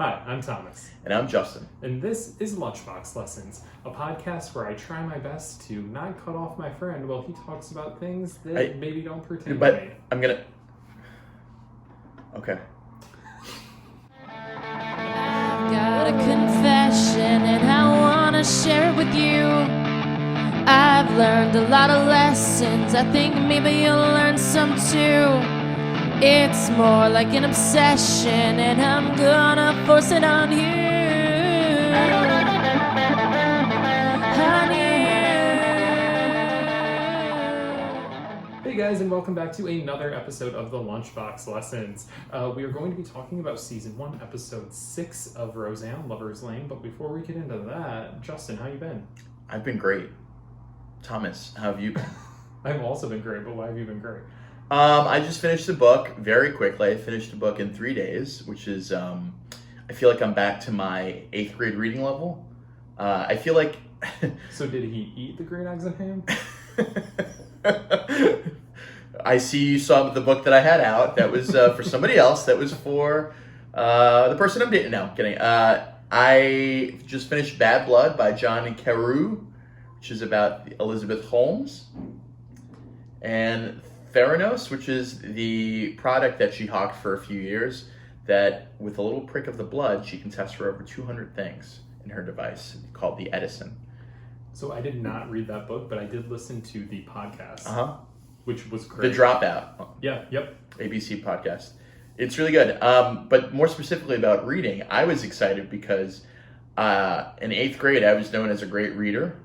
Hi, I'm Thomas. And I'm Justin. And this is Lunchbox Lessons, a podcast where I try my best to not cut off my friend while he talks about things that maybe don't pertain to me. I'm gonna... Okay. I've got a confession and I wanna share it with you. I've learned a lot of lessons, I think maybe you'll learn some too. It's more like an obsession and I'm gonna force it on you, honey. Hey guys, and welcome back to another episode of the Lunchbox Lessons. We are going to be talking about Season 1, Episode 6 of Roseanne, Lover's Lane. But before we get into that, Justin, how you been? I've been great. Thomas, how have you been? I've also been great, but why have you been great? I just finished the book very quickly. I finished the book in 3 days, which is, I feel like I'm back to my 8th grade reading level. I feel like... So did he eat the green eggs and ham? I see you saw the book that I had out. That was for somebody else. That was for the person I'm dating. No, I'm kidding. I just finished Bad Blood by John Carew, which is about Elizabeth Holmes. And Theranos, which is the product that she hawked for a few years, that with a little prick of the blood, she can test for over 200 things in her device called the Edison. So I did not read that book, but I did listen to the podcast, which was The great. Dropout. Yeah, yep. ABC podcast. It's really good. But more specifically about reading, I was excited because in 8th grade, I was known as a great reader.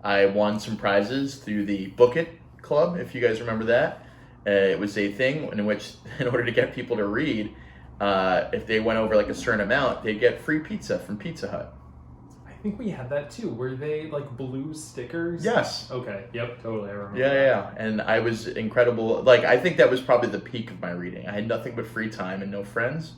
I won some prizes through the Book It Club, if you guys remember that. It was a thing in which, in order to get people to read, if they went over like a certain amount, they'd get free pizza from Pizza Hut. I think we had that too. Were they like blue stickers? Yes. Okay. Yep. Totally. I remember. Yeah. And I was incredible. Like, I think that was probably the peak of my reading. I had nothing but free time and no friends.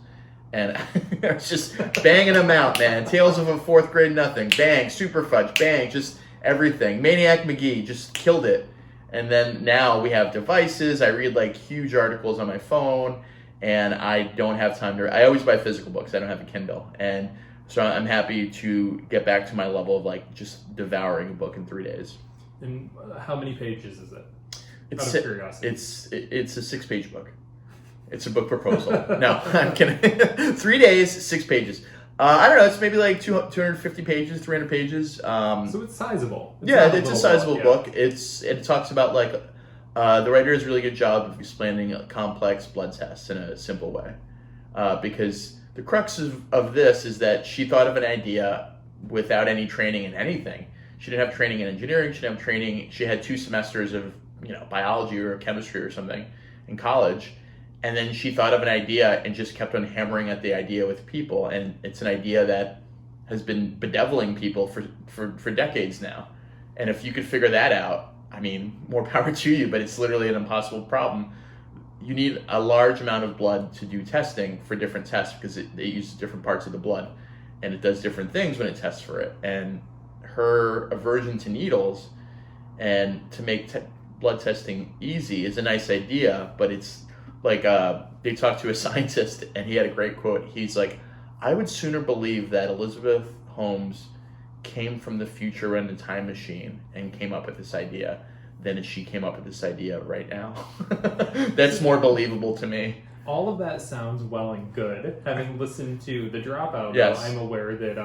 And I was just banging them out, man. Tales of a 4th Grade Nothing. Bang. Super Fudge. Bang. Just everything. Maniac McGee. Just killed it. And then now we have devices. I read like huge articles on my phone, and I don't have time to... I always buy physical books. I don't have a Kindle. And so I'm happy to get back to my level of like just devouring a book in 3 days. And how many pages is it? It's, Out of curiosity. It's a 6-page book. It's a book proposal. No, I'm kidding. 3 days, 6 pages. I don't know. It's maybe like 250 pages, 300 pages. So it's sizable. It's a sizable book. It talks about like the writer does a really good job of explaining complex blood tests in a simple way. Because the crux of this is that she thought of an idea without any training in anything. She didn't have training in engineering. She didn't have training. She had 2 semesters of biology or chemistry or something in college. And then she thought of an idea and just kept on hammering at the idea with people. And it's an idea that has been bedeviling people for decades now. And if you could figure that out, I mean, more power to you, but it's literally an impossible problem. You need a large amount of blood to do testing for different tests because it uses different parts of the blood. And it does different things when it tests for it. And her aversion to needles and to make blood testing easy is a nice idea, but it's like they talked to a scientist and he had a great quote. He's like, I would sooner believe that Elizabeth Holmes came from the future in a time machine and came up with this idea than she came up with this idea right now. That's more believable to me. All of that sounds well and good. Having listened to The Dropout, yes. I'm aware that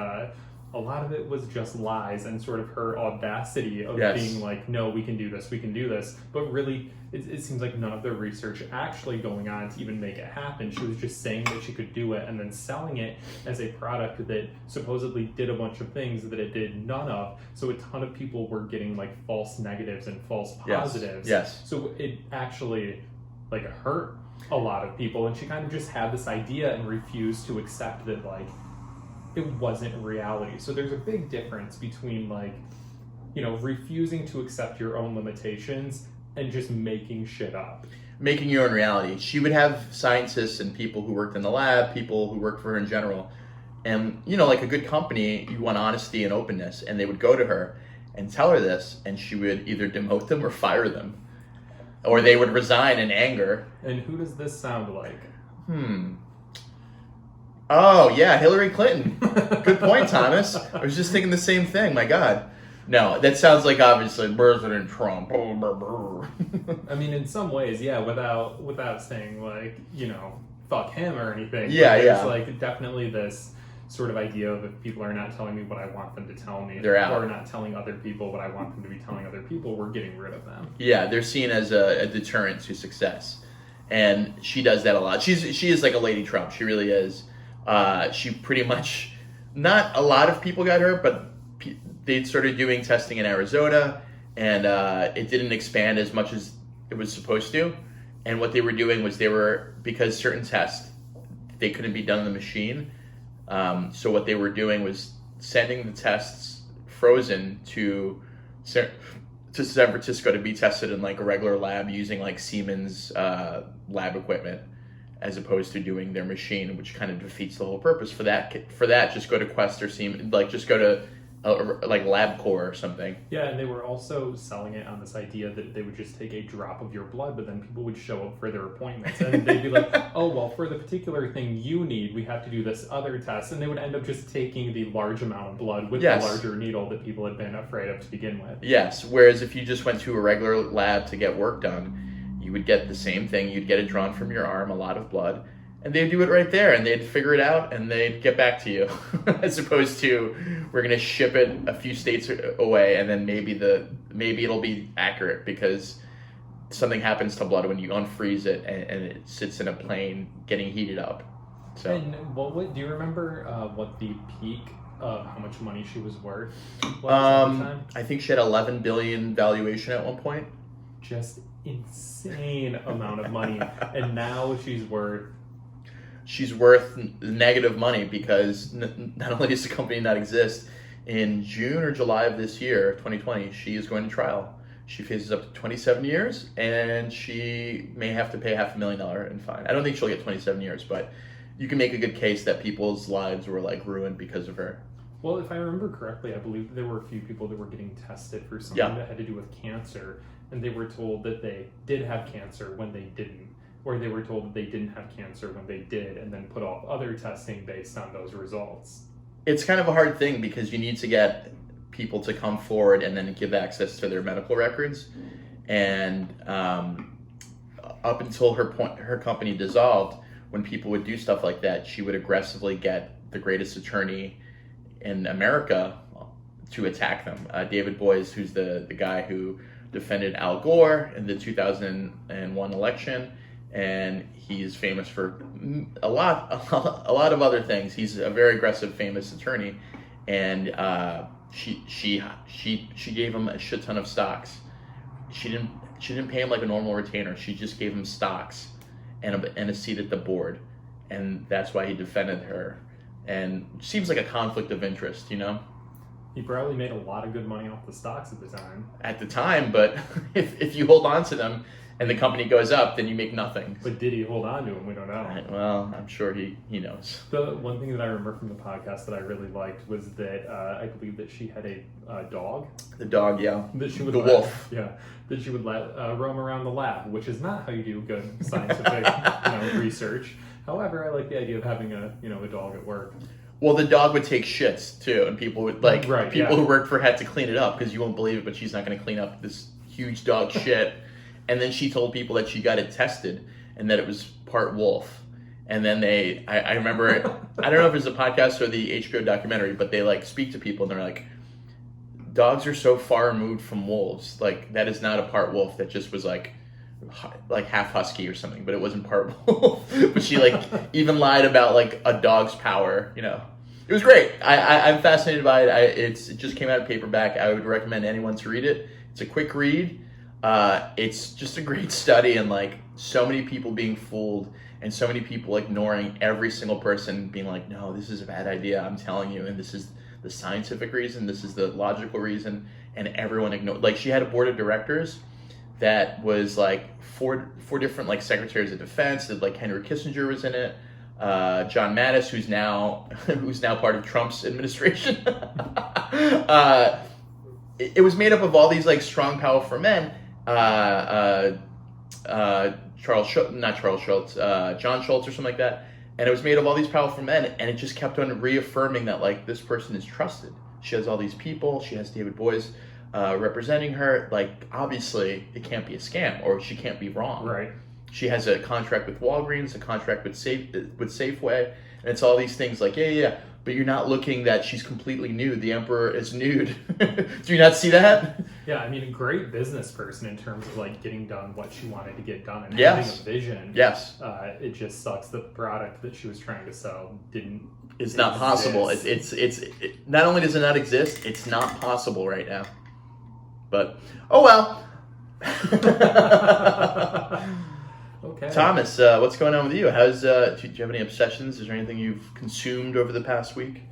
a lot of it was just lies and sort of her audacity of being like, no, we can do this. But really, it seems like none of the research actually going on to even make it happen. She was just saying that she could do it and then selling it as a product that supposedly did a bunch of things that it did none of. So a ton of people were getting like false negatives and false positives. Yes. So it actually like hurt a lot of people. And she kind of just had this idea and refused to accept that like it wasn't reality. So there's a big difference between like, refusing to accept your own limitations and just making shit up. Making your own reality. She would have scientists and people who worked in the lab, people who worked for her in general. And, like a good company, you want honesty and openness. And they would go to her and tell her this, and she would either demote them or fire them. Or they would resign in anger. And who does this sound like? Oh, yeah, Hillary Clinton. Good point, Thomas. I was just thinking the same thing. My God. No, that sounds like obviously President Trump. I mean, in some ways, yeah, without saying like, fuck him or anything. Yeah, but yeah. There's like definitely this sort of idea of if people are not telling me what I want them to tell me, they're out. Or not telling other people what I want them to be telling other people, we're getting rid of them. Yeah, they're seen as a deterrent to success. And she does that a lot. She is like a Lady Trump. She really is. She pretty much, not a lot of people got hurt, but they started doing testing in Arizona, and it didn't expand as much as it was supposed to. And what they were doing was because certain tests, they couldn't be done in the machine. So what they were doing was sending the tests frozen to San Francisco to be tested in like a regular lab using like Siemens lab equipment, as opposed to doing their machine, which kind of defeats the whole purpose. For that, just go to Quest or Siemens, like just go to like LabCorp or something. Yeah, and they were also selling it on this idea that they would just take a drop of your blood, but then people would show up for their appointments, and they'd be like, oh, well, for the particular thing you need, we have to do this other test, and they would end up just taking the large amount of blood with the larger needle that people had been afraid of to begin with. Yes, whereas if you just went to a regular lab to get work done, you would get the same thing. You'd get it drawn from your arm, a lot of blood, and they'd do it right there, and they'd figure it out, and they'd get back to you, as opposed to we're going to ship it a few states away, and then maybe it'll be accurate because something happens to blood when you unfreeze it, and it sits in a plane getting heated up. So, and do you remember what the peak of how much money she was worth was at the time? I think she had $11 billion valuation at one point. Just insane amount of money, and now she's worth negative money because not only does the company not exist, in June or July of this year, 2020, she is going to trial. She faces up to 27 years, and she may have to pay $500,000 in fine. I don't think she'll get 27 years, but you can make a good case that people's lives were like ruined because of her. Well, if I remember correctly, I believe there were a few people that were getting tested for something that had to do with cancer, and they were told that they did have cancer when they didn't. Or they were told that they didn't have cancer when they did, and then put off other testing based on those results. It's kind of a hard thing because you need to get people to come forward and then give access to their medical records. And up until her company dissolved, when people would do stuff like that, she would aggressively get the greatest attorney in America to attack them. David Boies, who's the guy who defended Al Gore in the 2001 election. And he's famous for a lot of other things. He's a very aggressive, famous attorney, and she gave him a shit ton of stocks. She didn't pay him like a normal retainer. She just gave him stocks and a seat at the board, and that's why he defended her. And it seems like a conflict of interest, He probably made a lot of good money off the stocks at the time. At the time, but if you hold on to them and the company goes up, then you make nothing. But did he hold on to him? We don't know. Well, I'm sure he knows. The one thing that I remember from the podcast that I really liked was that I believe that she had a dog. The dog, yeah. That she would wolf. Yeah, that she would let roam around the lab, which is not how you do good scientific research. However, I like the idea of having a dog at work. Well, the dog would take shits too, and people would who worked for her had to clean it up because you won't believe it, but she's not going to clean up this huge dog shit. And then she told people that she got it tested and that it was part wolf. And then I remember, I don't know if it's a podcast or the HBO documentary, but they speak to people and they're like, dogs are so far removed from wolves. Like, that is not a part wolf. That just was like half husky or something, but it wasn't part wolf. But she even lied about a dog's power, It was great. I'm fascinated by it. It just came out of paperback. I would recommend anyone to read it. It's a quick read. It's just a great study, and so many people being fooled and so many people ignoring every single person being like, no, this is a bad idea, I'm telling you, and this is the scientific reason, this is the logical reason, and everyone ignored. She had a board of directors that was four different secretaries of defense. That Henry Kissinger was in it, John Mattis, who's now part of Trump's administration. It was made up of all these strong, powerful men. John Schultz or something like that. And it was made of all these powerful men, and it just kept on reaffirming that, like, this person is trusted. She has all these people. She has David Boies representing her. Like, obviously, it can't be a scam, or she can't be wrong. Right. She has a contract with Walgreens, a contract with Safeway, and it's all these things like, yeah. But you're not looking that she's completely nude. The Emperor is nude. Do you not see that? Yeah, I mean, a great business person in terms of like getting done what she wanted to get done and Yes. having a vision. Yes. It just sucks that the product that she was trying to sell didn't. It's not possible. exist. It's not only does it not exist, it's not possible right now. But oh well. Okay. Thomas, what's going on with you? How's do you have any obsessions? Is there anything you've consumed over the past week?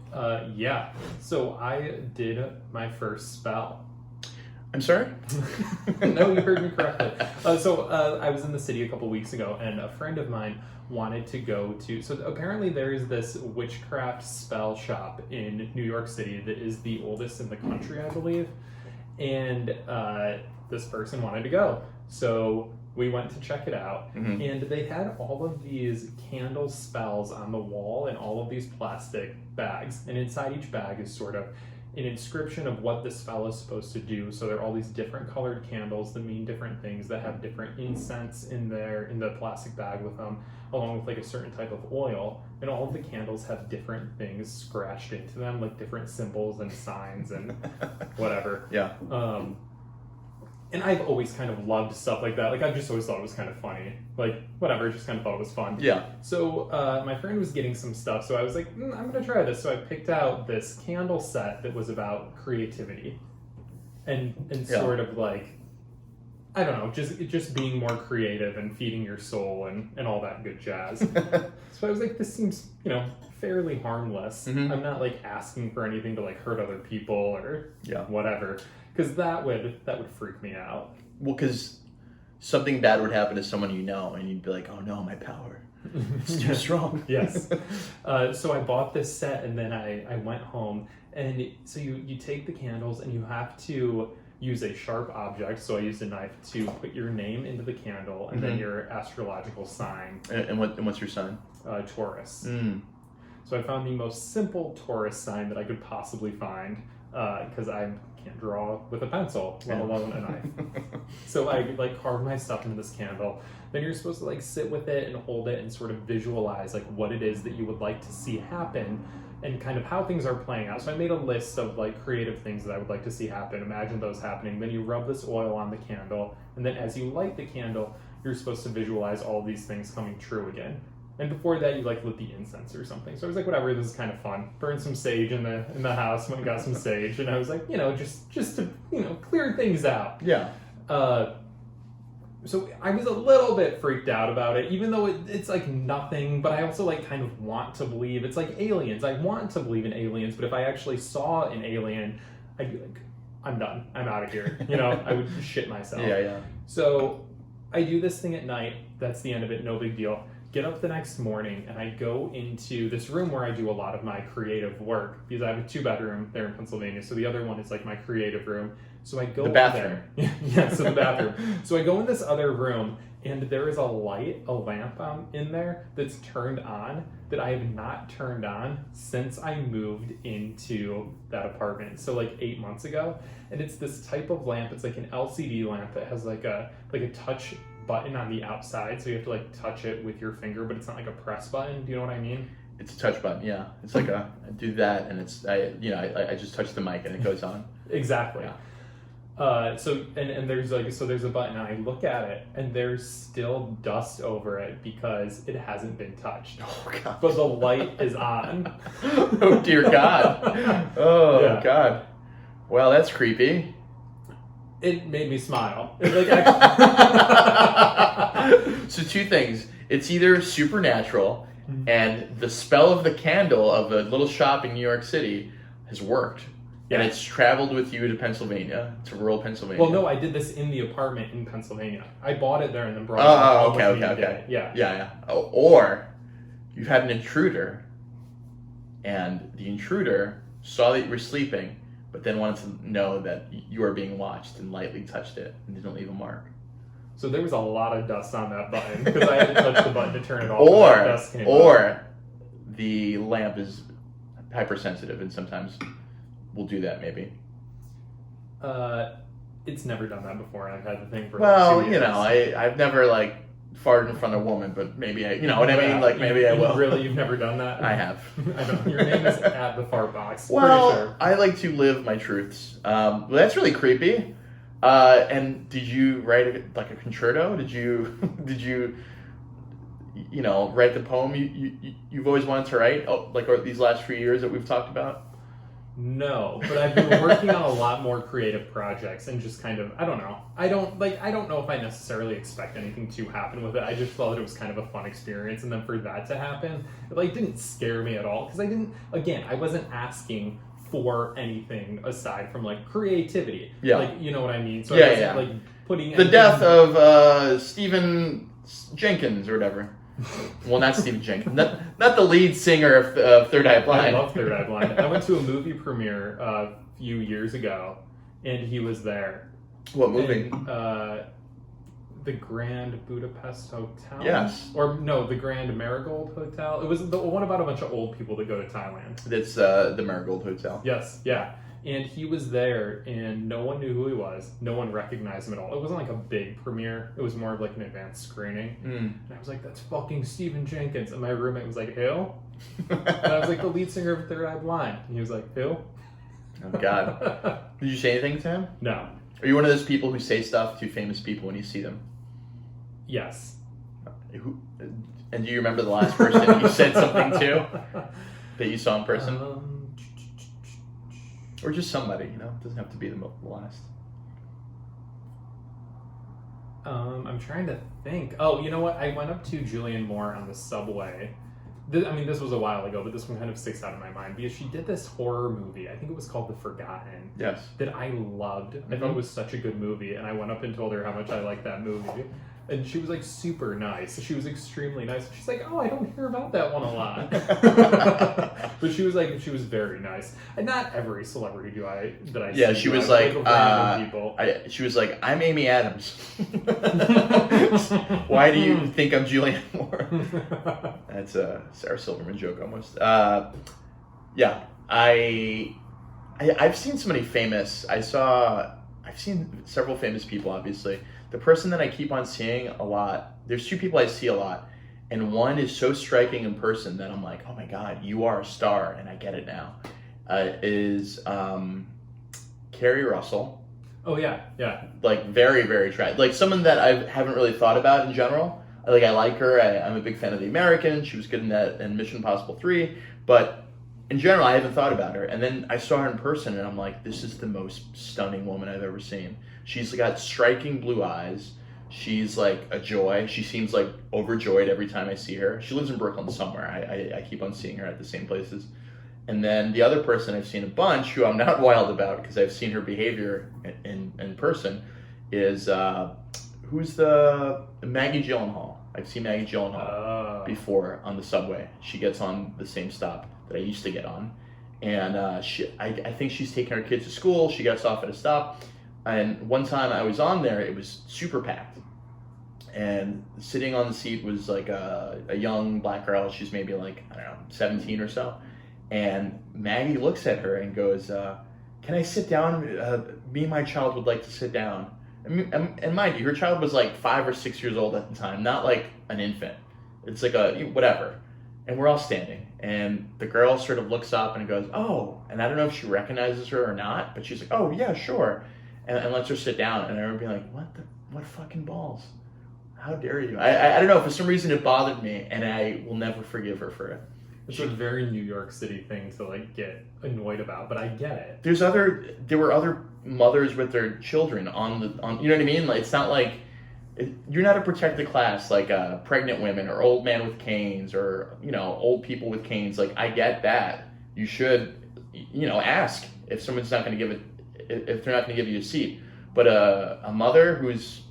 Yeah. So I did my first spell. I'm sorry? No, you heard me correctly. I was in the city a couple weeks ago, and a friend of mine wanted to go to. So apparently, there is this witchcraft spell shop in New York City that is the oldest in the country, I believe. And this person wanted to go, so we went to check it out. Mm-hmm. And they had all of these candle spells on the wall in all of these plastic bags, and inside each bag is sort of an inscription of what the spell is supposed to do. So there are all these different colored candles that mean different things, that have different incense in the plastic bag with them, along with like a certain type of oil. And all of the candles have different things scratched into them, like different symbols and signs and whatever. Yeah. And I've always kind of loved stuff like that. Like, I've just always thought it was kind of funny. Like, whatever, just kind of thought it was fun. Yeah. So, my friend was getting some stuff, so I was like, I'm going to try this. So I picked out this candle set that was about creativity. And sort of like, I don't know, just being more creative and feeding your soul and all that good jazz. So I was like, this seems, fairly harmless. Mm-hmm. I'm not, like, asking for anything to, like, hurt other people or whatever. Because that would freak me out. Well, because something bad would happen to someone you know, and you'd be like, oh no, my power. It's too strong. Yes. So I bought this set, and then I went home. And so you take the candles, and you have to use a sharp object. So I used a knife to put your name into the candle, and then your astrological sign. And what's your sign? Taurus. Mm. So I found the most simple Taurus sign that I could possibly find, because I can't draw with a pencil, let alone a knife. So I carved my stuff into this candle. Then you're supposed to sit with it and hold it and sort of visualize what it is that you would like to see happen and kind of how things are playing out. So I made a list of creative things that I would like to see happen. Imagine those happening. Then you rub this oil on the candle, and then as you light the candle, you're supposed to visualize all these things coming true again. And before that, you lit the incense or something. So I was like, whatever, this is kind of fun. Burned some sage in the house. Went and got some sage, and I was like, just to clear things out. Yeah. So I was a little bit freaked out about it, even though it's nothing. But I also kind of want to believe it's like aliens. I want to believe in aliens, but if I actually saw an alien, I'd be like, I'm done. I'm out of here. I would shit myself. Yeah. So I do this thing at night. That's the end of it. No big deal. Get up the next morning, and I go into this room where I do a lot of my creative work, because I have a 2-bedroom there in Pennsylvania. So the other one is my creative room. So I go the bathroom. there. Yeah, so the bathroom. So I go in this other room, and there is a lamp in there that's turned on that I have not turned on since I moved into that apartment. So 8 months ago, and it's this type of lamp. It's an LCD lamp that has a touch button on the outside, so you have to touch it with your finger, but it's not a press button. Do you know what I mean? It's a touch button. Yeah, it's I do that, and I just touch the mic and it goes on. Exactly. Yeah. So there's there's a button, and I look at it, and there's still dust over it because it hasn't been touched. Oh God! But the light is on. Oh dear God! Oh yeah. God! Well, that's creepy. It made me smile. So 2 things. It's either supernatural, and the spell of the candle of a little shop in New York City has worked. Yeah. And it's traveled with you to Pennsylvania, to rural Pennsylvania. Well, no, I did this in the apartment in Pennsylvania. I bought it there and then brought it home. Okay. Yeah. Or you've had an intruder, and the intruder saw that you were sleeping, but then wanted to know that you were being watched and lightly touched it and didn't leave a mark. So there was a lot of dust on that button because I had to touch the button to turn it off. Or the lamp is hypersensitive, and sometimes we'll do that maybe. It's never done that before. I've had the thing for Well, like 2 years. I've never like farted in front of a woman, but maybe you know what I mean? Like maybe I will. Really, you've never done that? I have. I know. Your name is at the fart box. Well, Pretty sure. I like to live my truths. Well, that's really creepy. And did you write like a concerto? Did you write the poem you've always wanted to write? Oh, like these last few years that we've talked about? No, but I've been working on a lot more creative projects and just kind of, I don't know. I don't know if I necessarily expect anything to happen with it. I just thought it was kind of a fun experience, and then for that to happen, it didn't scare me at all, because I wasn't asking for anything aside from creativity. Yeah. You know what I mean? So Yeah, I wasn't putting the death of Stephen Jenkins or whatever. Well, not Stephen Jenkins. Not the lead singer of Third Eye Blind. I love Third Eye Blind. I went to a movie premiere a few years ago, and he was there. What movie? And, the Grand Budapest Hotel? Yes. Or no, the Grand Marigold Hotel. It was the one about a bunch of old people that go to Thailand. That's the Marigold Hotel. Yes, yeah. And he was there, and no one knew who he was. No one recognized him at all. It wasn't like a big premiere. It was more of like an advanced screening. And I was like, that's fucking Stephen Jenkins. And my roommate was like, who? And I was like, the lead singer of Third Eye Blind. And he was like, who? Oh, God. Did you say anything to him? No. Are you one of those people who say stuff to famous people when you see them? Yes. And do you remember the last person you said something to that you saw in person? Or just somebody, it doesn't have to be the last. I'm trying to think. Oh, you know what? I went up to Julianne Moore on the subway. This was a while ago, but this one kind of sticks out in my mind because she did this horror movie. I think it was called The Forgotten. Yes. That I loved. I thought it was such a good movie, and I went up and told her how much I liked that movie. And she was super nice. She was extremely nice. She's like, oh, I don't hear about that one a lot. But she was very nice. And not every celebrity that I see. Yeah, she was like, people. she was like, I'm Amy Adams. Why do you think I'm Julianne Moore? That's a Sarah Silverman joke almost. Yeah, I've seen so many famous. I've seen several famous people, obviously. The person that I keep on seeing a lot, there's two people I see a lot, and one is so striking in person that I'm like, oh my God, you are a star, and I get it now, is Carrie Russell. Oh, yeah. Very, very attractive. Someone that I haven't really thought about in general. I like her. I'm a big fan of The American. She was good in that in Mission Impossible 3, but in general, I haven't thought about her. And then I saw her in person, and I'm like, this is the most stunning woman I've ever seen. She's got striking blue eyes. She's a joy. She seems overjoyed every time I see her. She lives in Brooklyn somewhere. I keep on seeing her at the same places. And then the other person I've seen a bunch, who I'm not wild about because I've seen her behavior in person, is who's the Maggie Gyllenhaal. I've seen Maggie Gyllenhaal before on the subway. She gets on the same stop that I used to get on, and I think she's taking her kids to school. She gets off at a stop, and one time I was on there, it was super packed, and sitting on the seat was a young black girl. She's maybe 17 or so, and Maggie looks at her and goes, "Can I sit down? Me and my child would like to sit down." And mind you, her child was 5 or 6 years old at the time, not an infant. It's whatever. And we're all standing, and the girl sort of looks up and goes, "Oh," and I don't know if she recognizes her or not, but she's like, "Oh yeah, sure," and lets her sit down. And I remember being like, "What fucking balls? How dare you?" I don't know. For some reason, it bothered me, and I will never forgive her for it. It's a very New York City thing to get annoyed about, but I get it. There were other mothers with their children on you know what I mean? It's not you're not a protected class pregnant women or old men with canes or old people with canes. I get that. You should ask if someone's not going to give it, if they're not going to give you a seat. But a mother who's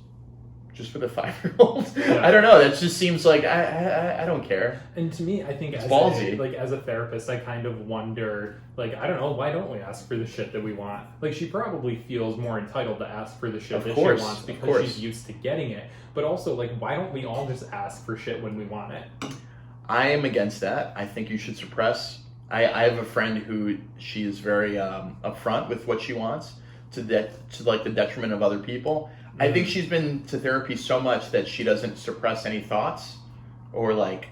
just with a 5-year-old, I don't know. That just seems I don't care. And to me, I think it's ballsy. As a therapist, I kind of wonder, I don't know, why don't we ask for the shit that we want? She probably feels more entitled to ask for the shit that she wants because she's used to getting it. But also, why don't we all just ask for shit when we want it? I am against that. I think you should suppress. I have a friend who she is very upfront with what she wants to like the detriment of other people. Mm-hmm. I think she's been to therapy so much that she doesn't suppress any thoughts or like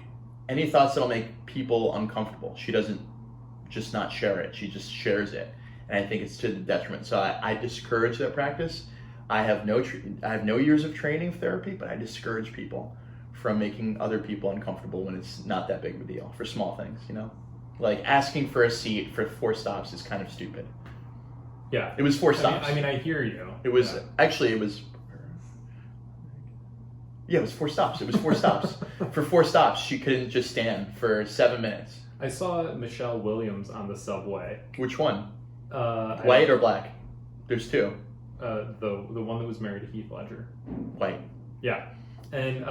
any thoughts that'll make people uncomfortable. She doesn't just not share it. She just shares it. And I think it's to the detriment. So I discourage that practice. I have no years of training of therapy, but I discourage people from making other people uncomfortable when it's not that big of a deal for small things, you know? Like asking for a seat for 4 stops is kind of stupid. Yeah. It was 4 stops. I mean, I hear you. It was, actually, it was 4 stops. It was 4 stops. For 4 stops, she couldn't just stand for 7 minutes. I saw Michelle Williams on the subway. Which one? White or black? There's 2. The one that was married to Heath Ledger. White. Yeah. And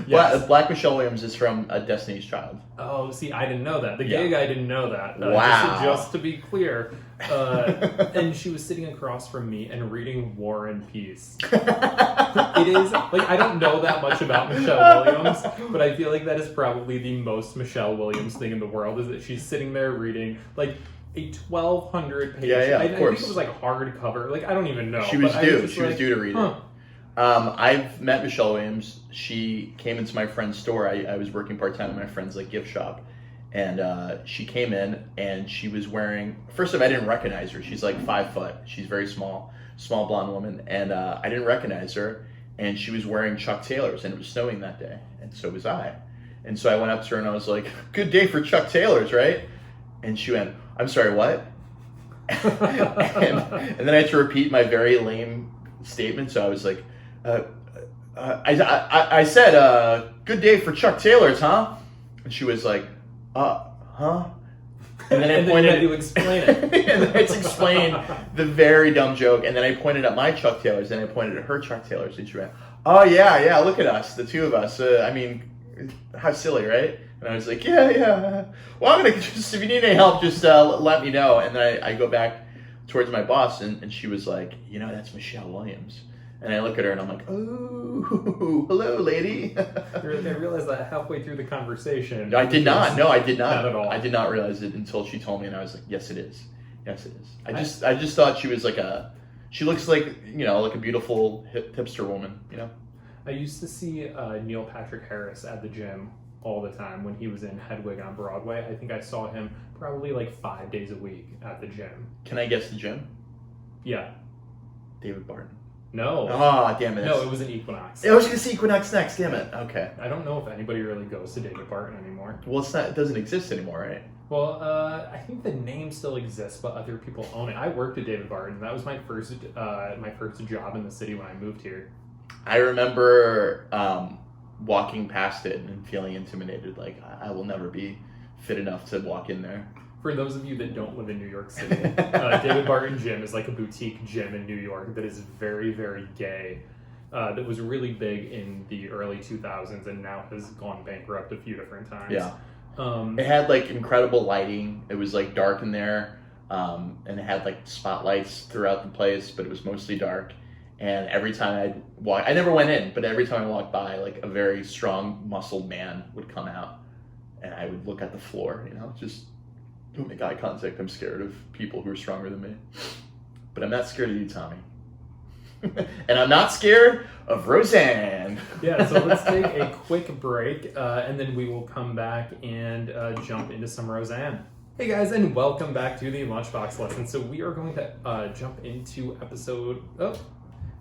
yes. Black Michelle Williams is from A Destiny's Child. Oh, see, I didn't know that. The gay guy didn't know that. Wow. Just to be clear. And she was sitting across from me and reading War and Peace. It is, like, I don't know that much about Michelle Williams, but I feel like that is probably the most Michelle Williams thing in the world, is that she's sitting there reading, like, a 1,200 page. Of course. I think it was like hardcover. Like, I don't even know. She was due. She was due to read it. I've met Michelle Williams. She came into my friend's store. I was working part-time at my friend's like gift shop. And she came in and she was wearing, first of all, I didn't recognize her. She's like 5 foot. She's very small blonde woman. And I didn't recognize her. And she was wearing Chuck Taylors and it was snowing that day. And so was I. And so I went up to her and I was like, good day for Chuck Taylors, right? And she went, I'm sorry, what? and then I had to repeat my very lame statement. So I was like, I said, good day for Chuck Taylors, huh? And she was like, huh? And then I pointed. Then you had to explain it. And then I had to explain the very dumb joke. And then I pointed at my Chuck Taylors, and I pointed at her Chuck Taylors, and she went, oh yeah, look at us, the 2 of us. I mean, how silly, right? And I was like, yeah. Well, I'm gonna just, if you need any help, just let me know. And then I go back towards my boss, and she was like, you know, that's Michelle Williams. And I look at her and I'm like, oh, hello, lady. I realized that halfway through the conversation. I did not. No, I did not. Not at all. I did not realize it until she told me, and I was like, yes, it is. Yes, it is. I just thought she was like she looks like, you know, like a beautiful hipster woman, you know? I used to see Neil Patrick Harris at the gym all the time when he was in Hedwig on Broadway. I think I saw him probably like 5 days a week at the gym. Can I guess the gym? Yeah. David Barton. No. Oh, damn it. No, it was an Equinox. I was going to say Equinox next, damn it. Okay. I don't know if anybody really goes to David Barton anymore. Well, it doesn't exist anymore, right? Well, I think the name still exists, but other people own it. I worked at David Barton. That was my first job in the city when I moved here. I remember walking past it and feeling intimidated. Like, I will never be fit enough to walk in there. For those of you that don't live in New York City, David Barton Gym is like a boutique gym in New York that is very, very gay. That was really big in the early 2000s and now has gone bankrupt a few different times. Yeah. It had like incredible lighting. It was like dark in there, and it had like spotlights throughout the place, but it was mostly dark. And every time I'd walk, I never went in, but every time I walked by, like a very strong, muscled man would come out, and I would look at the floor, you know, just don't make eye contact. I'm scared of people who are stronger than me. But I'm not scared of you, Tommy. And I'm not scared of Roseanne. Yeah, so let's take a quick break, and then we will come back and jump into some Roseanne. Hey guys, and welcome back to the Lunchbox Lesson. So we are going to jump into episode...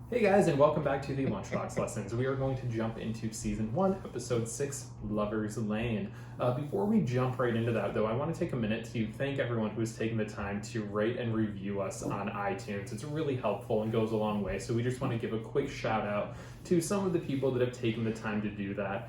Hey guys, and welcome back to the Lunchbox Lessons. We are going to jump into Season 1, Episode 6, Lover's Lane. Before we jump right into that, though, I want to take a minute to thank everyone who has taken the time to rate and review us on iTunes. It's really helpful and goes a long way, so we just want to give a quick shout out to some of the people that have taken the time to do that.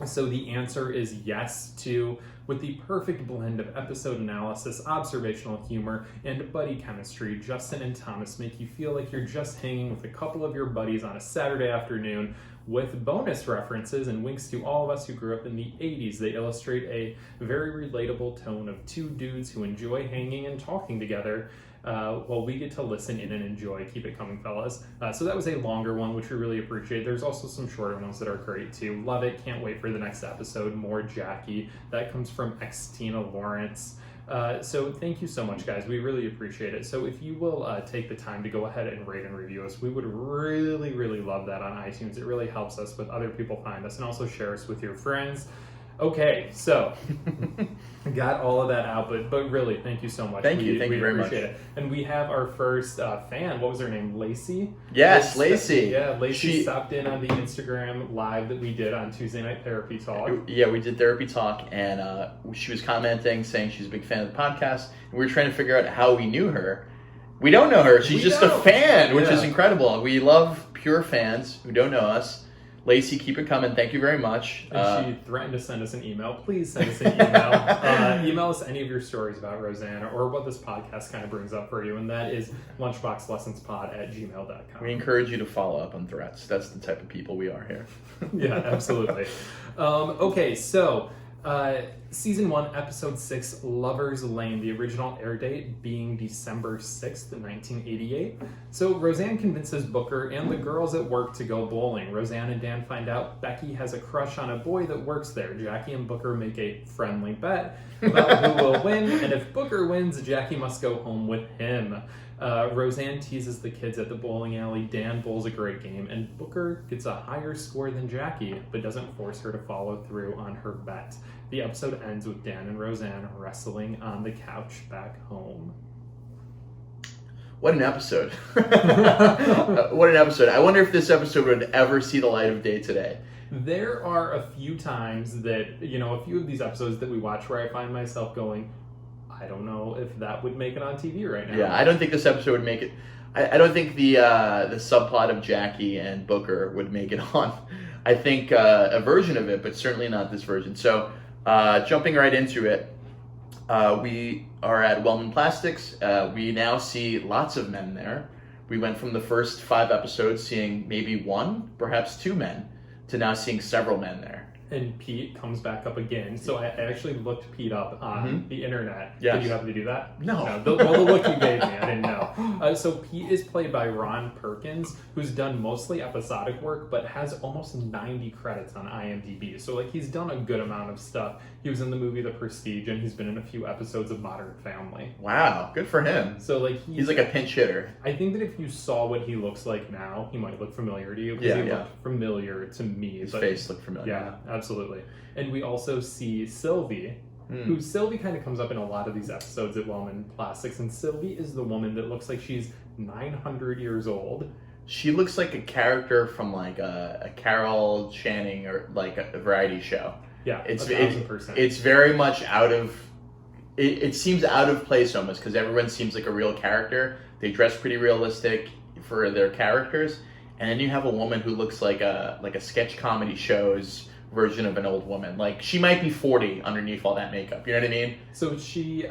So the answer is yes to, with the perfect blend of episode analysis, observational humor, and buddy chemistry, Justin and Thomas make you feel like you're just hanging with a couple of your buddies on a Saturday afternoon with bonus references and winks to all of us who grew up in the 80s. They illustrate a very relatable tone of two dudes who enjoy hanging and talking together while we get to listen in and enjoy. Keep it coming, fellas. So that was a longer one, which we really appreciate. There's also some shorter ones that are great too. Love it. Can't wait for the next episode. More Jackie. That comes from Tina Lawrence. So thank you so much, guys. We really appreciate it. So if you will take the time to go ahead and rate and review us, we would really love that on iTunes. It really helps us with other people find us, and also share us with your friends. Okay, so got all of that out, but really, thank you so much. Thank you very much. It. And we have our first fan. What was her name? Lacey? Yes, Lacey. Yeah, Lacey stopped in on the Instagram live that we did on Tuesday Night Therapy Talk. Yeah, we did Therapy Talk, and she was commenting, saying she's a big fan of the podcast, and we were trying to figure out how we knew her. We don't know her. She's just a fan, which is incredible. We love pure fans who don't know us. Lacey, keep it coming. Thank you very much. And she threatened to send us an email. Please send us an email. Email us any of your stories about Roseanne or what this podcast kind of brings up for you, and that is lunchboxlessonspod@gmail.com. We encourage you to follow up on threats. That's the type of people we are here. Yeah, absolutely. Okay, so Season 1, Episode 6, Lover's Lane, the original air date being December 6th, 1988. So Roseanne convinces Booker and the girls at work to go bowling. Roseanne and Dan find out Becky has a crush on a boy that works there. Jackie and Booker make a friendly bet about who will win, and if Booker wins, Jackie must go home with him. Roseanne teases the kids at the bowling alley. Dan bowls a great game, and Booker gets a higher score than Jackie, but doesn't force her to follow through on her bet. The episode ends with Dan and Roseanne wrestling on the couch back home. What an episode. What an episode. I wonder if this episode would ever see the light of day today. There are a few times that, a few of these episodes that we watch where I find myself going, I don't know if that would make it on TV right now. Yeah, I don't think this episode would make it. I don't think the subplot of Jackie and Booker would make it on. I think a version of it, but certainly not this version. So, jumping right into it, we are at Wellman Plastics. We now see lots of men there. We went from the first 5 episodes seeing maybe 1, perhaps 2 men, to now seeing several men there. And Pete comes back up again. So I actually looked Pete up on the internet. Yes. Did you happen to do that? No. The look you gave me, I didn't know. So Pete is played by Ron Perkins, who's done mostly episodic work, but has almost 90 credits on IMDb. So he's done a good amount of stuff. He was in the movie The Prestige, and he's been in a few episodes of Modern Family. Wow, good for him. So he's like a pinch hitter. I think that if you saw what he looks like now, he might look familiar to you. Because he looked familiar to me. His face looked familiar. Yeah, absolutely. And we also see Sylvie, who Sylvie kind of comes up in a lot of these episodes at Wellman Plastics, and Sylvie is the woman that looks like she's 900 years old. She looks like a character from a Carol Channing or a variety show. Yeah, it's 1,000%. It's very much out of. It seems out of place almost because everyone seems like a real character. They dress pretty realistic for their characters, and then you have a woman who looks like a sketch comedy show's version of an old woman. She might be 40 underneath all that makeup. You know what I mean? So she,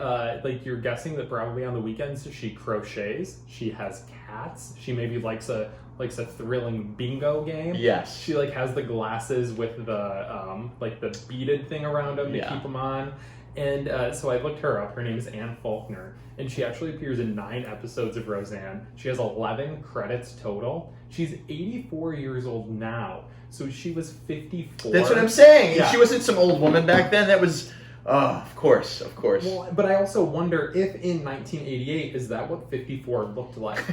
you're guessing that probably on the weekends she crochets. She has cats. She maybe likes a thrilling bingo game. Yes. She has the glasses with the the beaded thing around them to keep them on. And so I looked her up. Her name is Ann Faulkner, and she actually appears in 9 episodes of Roseanne. She has 11 credits total. She's 84 years old now. So she was 54. That's what I'm saying. Yeah. She wasn't some old woman back then. That was, of course. Well, but I also wonder if in 1988, is that what 54 looked like?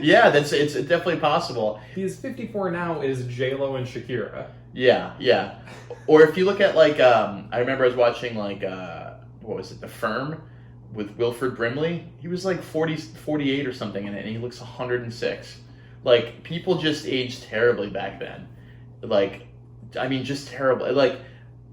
Yeah, it's definitely possible. Because 54 now is J-Lo and Shakira. Yeah. Or if you look at I remember I was watching what was it, The Firm with Wilford Brimley. He was 48 or something in it, and he looks 106. People just aged terribly back then. Just terribly.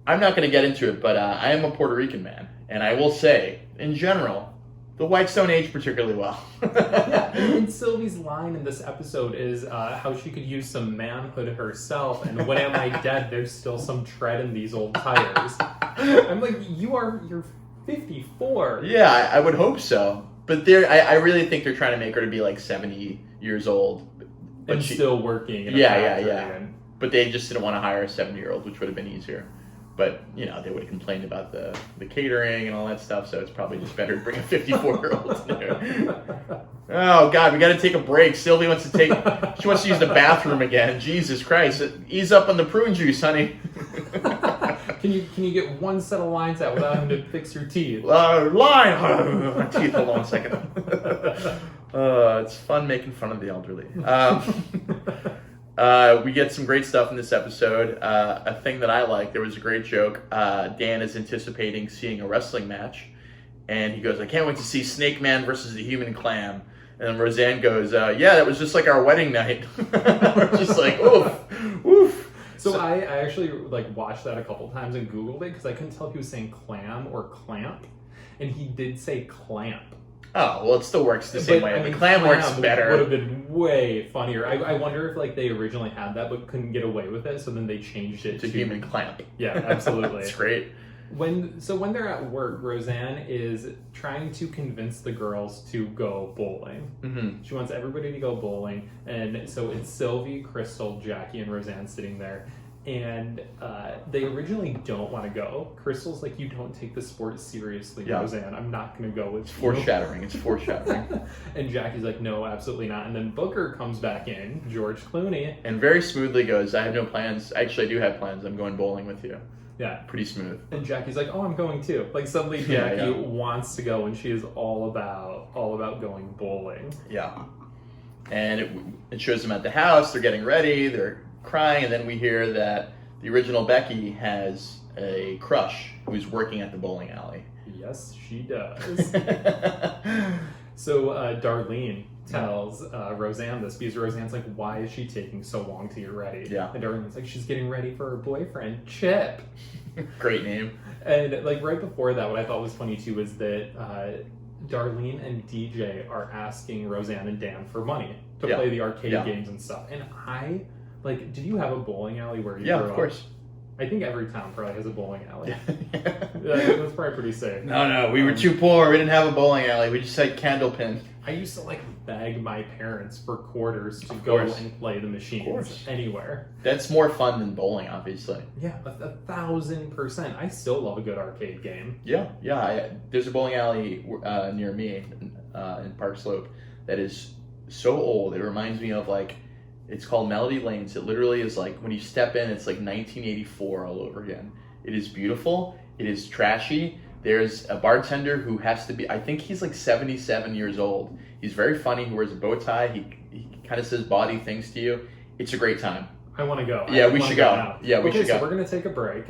I'm not going to get into it, but I am a Puerto Rican man, and I will say, in general, the whites don't age particularly well. Yeah, and Sylvie's line in this episode is how she could use some manhood herself, and when am I dead, there's still some tread in these old tires. I'm you're 54. Yeah, I would hope so. But I really think they're trying to make her to be 70 years old. But and still working in a yeah. factory. But they just didn't want to hire a 70-year-old, which would have been easier. But, they would have complained about the catering and all that stuff, so it's probably just better to bring a 54-year-old in there. Oh, God, we got to take a break. Sylvie wants to use the bathroom again. Jesus Christ. Ease up on the prune juice, honey. Can you get one set of lines out without having to fix your teeth? Line! My teeth, hold on a second. It's fun making fun of the elderly. We get some great stuff in this episode. A thing that I like, there was a great joke. Dan is anticipating seeing a wrestling match, and he goes, I can't wait to see Snake Man versus the Human Clam. And then Roseanne goes, yeah, that was just like our wedding night. We're just like, oof, oof. So I actually watched that a couple times and Googled it because I couldn't tell if he was saying clam or clamp, and he did say clamp. Oh, well, it still works the same way. The clam works better. Would have been way funnier. I wonder if they originally had that but couldn't get away with it, so then they changed it to Human Clamp. Yeah, absolutely. It's great. When they're at work, Roseanne is trying to convince the girls to go bowling. Mm-hmm. She wants everybody to go bowling, and so it's Sylvie, Crystal, Jackie, and Roseanne sitting there. And they originally don't want to go. Crystal's like, you don't take the sport seriously, Roseanne. I'm not going to go with you. It's foreshadowing. And Jackie's like, no, absolutely not. And then Booker comes back in, George Clooney. And very smoothly goes, I have no plans. Actually, I do have plans. I'm going bowling with you. Yeah. Pretty smooth. And Jackie's like, oh, I'm going too. Suddenly Jackie wants to go, and she is all about going bowling. Yeah. And it shows them at the house. They're getting ready. They're crying, and then we hear that the original Becky has a crush who's working at the bowling alley. Yes, she does. So Darlene tells Roseanne this because Roseanne's like, why is she taking so long to get ready? Yeah. And Darlene's like, she's getting ready for her boyfriend, Chip. Great name. And right before that, what I thought was funny too is that Darlene and DJ are asking Roseanne and Dan for money to play the arcade games and stuff. And I... did you have a bowling alley where you grew up? Yeah, of course. I think every town probably has a bowling alley. That's probably pretty safe. No, we were too poor. We didn't have a bowling alley. We just had candlepin. I used to beg my parents for quarters to go and play the machines anywhere. That's more fun than bowling, obviously. Yeah, 1,000%. I still love a good arcade game. Yeah. There's a bowling alley near me in Park Slope that is so old. It reminds me of it's called Melody Lanes. It literally is when you step in, it's 1984 all over again. It is beautiful. It is trashy. There's a bartender who has to be, I think he's 77 years old. He's very funny. He wears a bow tie. He kind of says bawdy things to you. It's a great time. I want to go. Yeah, we should go. Yeah, we should go. So we're going to take a break.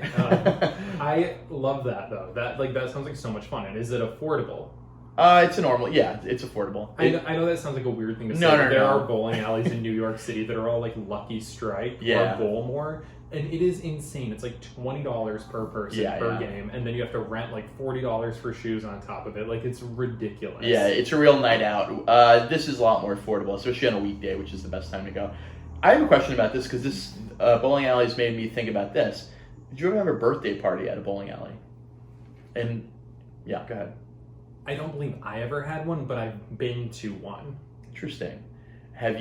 I love that, though. That sounds like so much fun. And is it affordable? It's a normal. Yeah, it's affordable. I know that sounds like a weird thing to say. No. There are bowling alleys in New York City that are all Lucky Strike or Bowlmore, and it is insane. It's $20 per person per game, and then you have to rent $40 for shoes on top of it. It's ridiculous. Yeah, it's a real night out. This is a lot more affordable, especially on a weekday, which is the best time to go. I have a question about this because this bowling alley's made me think about this. Did you ever have a birthday party at a bowling alley? And yeah, go ahead. I don't believe I ever had one, but I've been to one. Interesting. Where have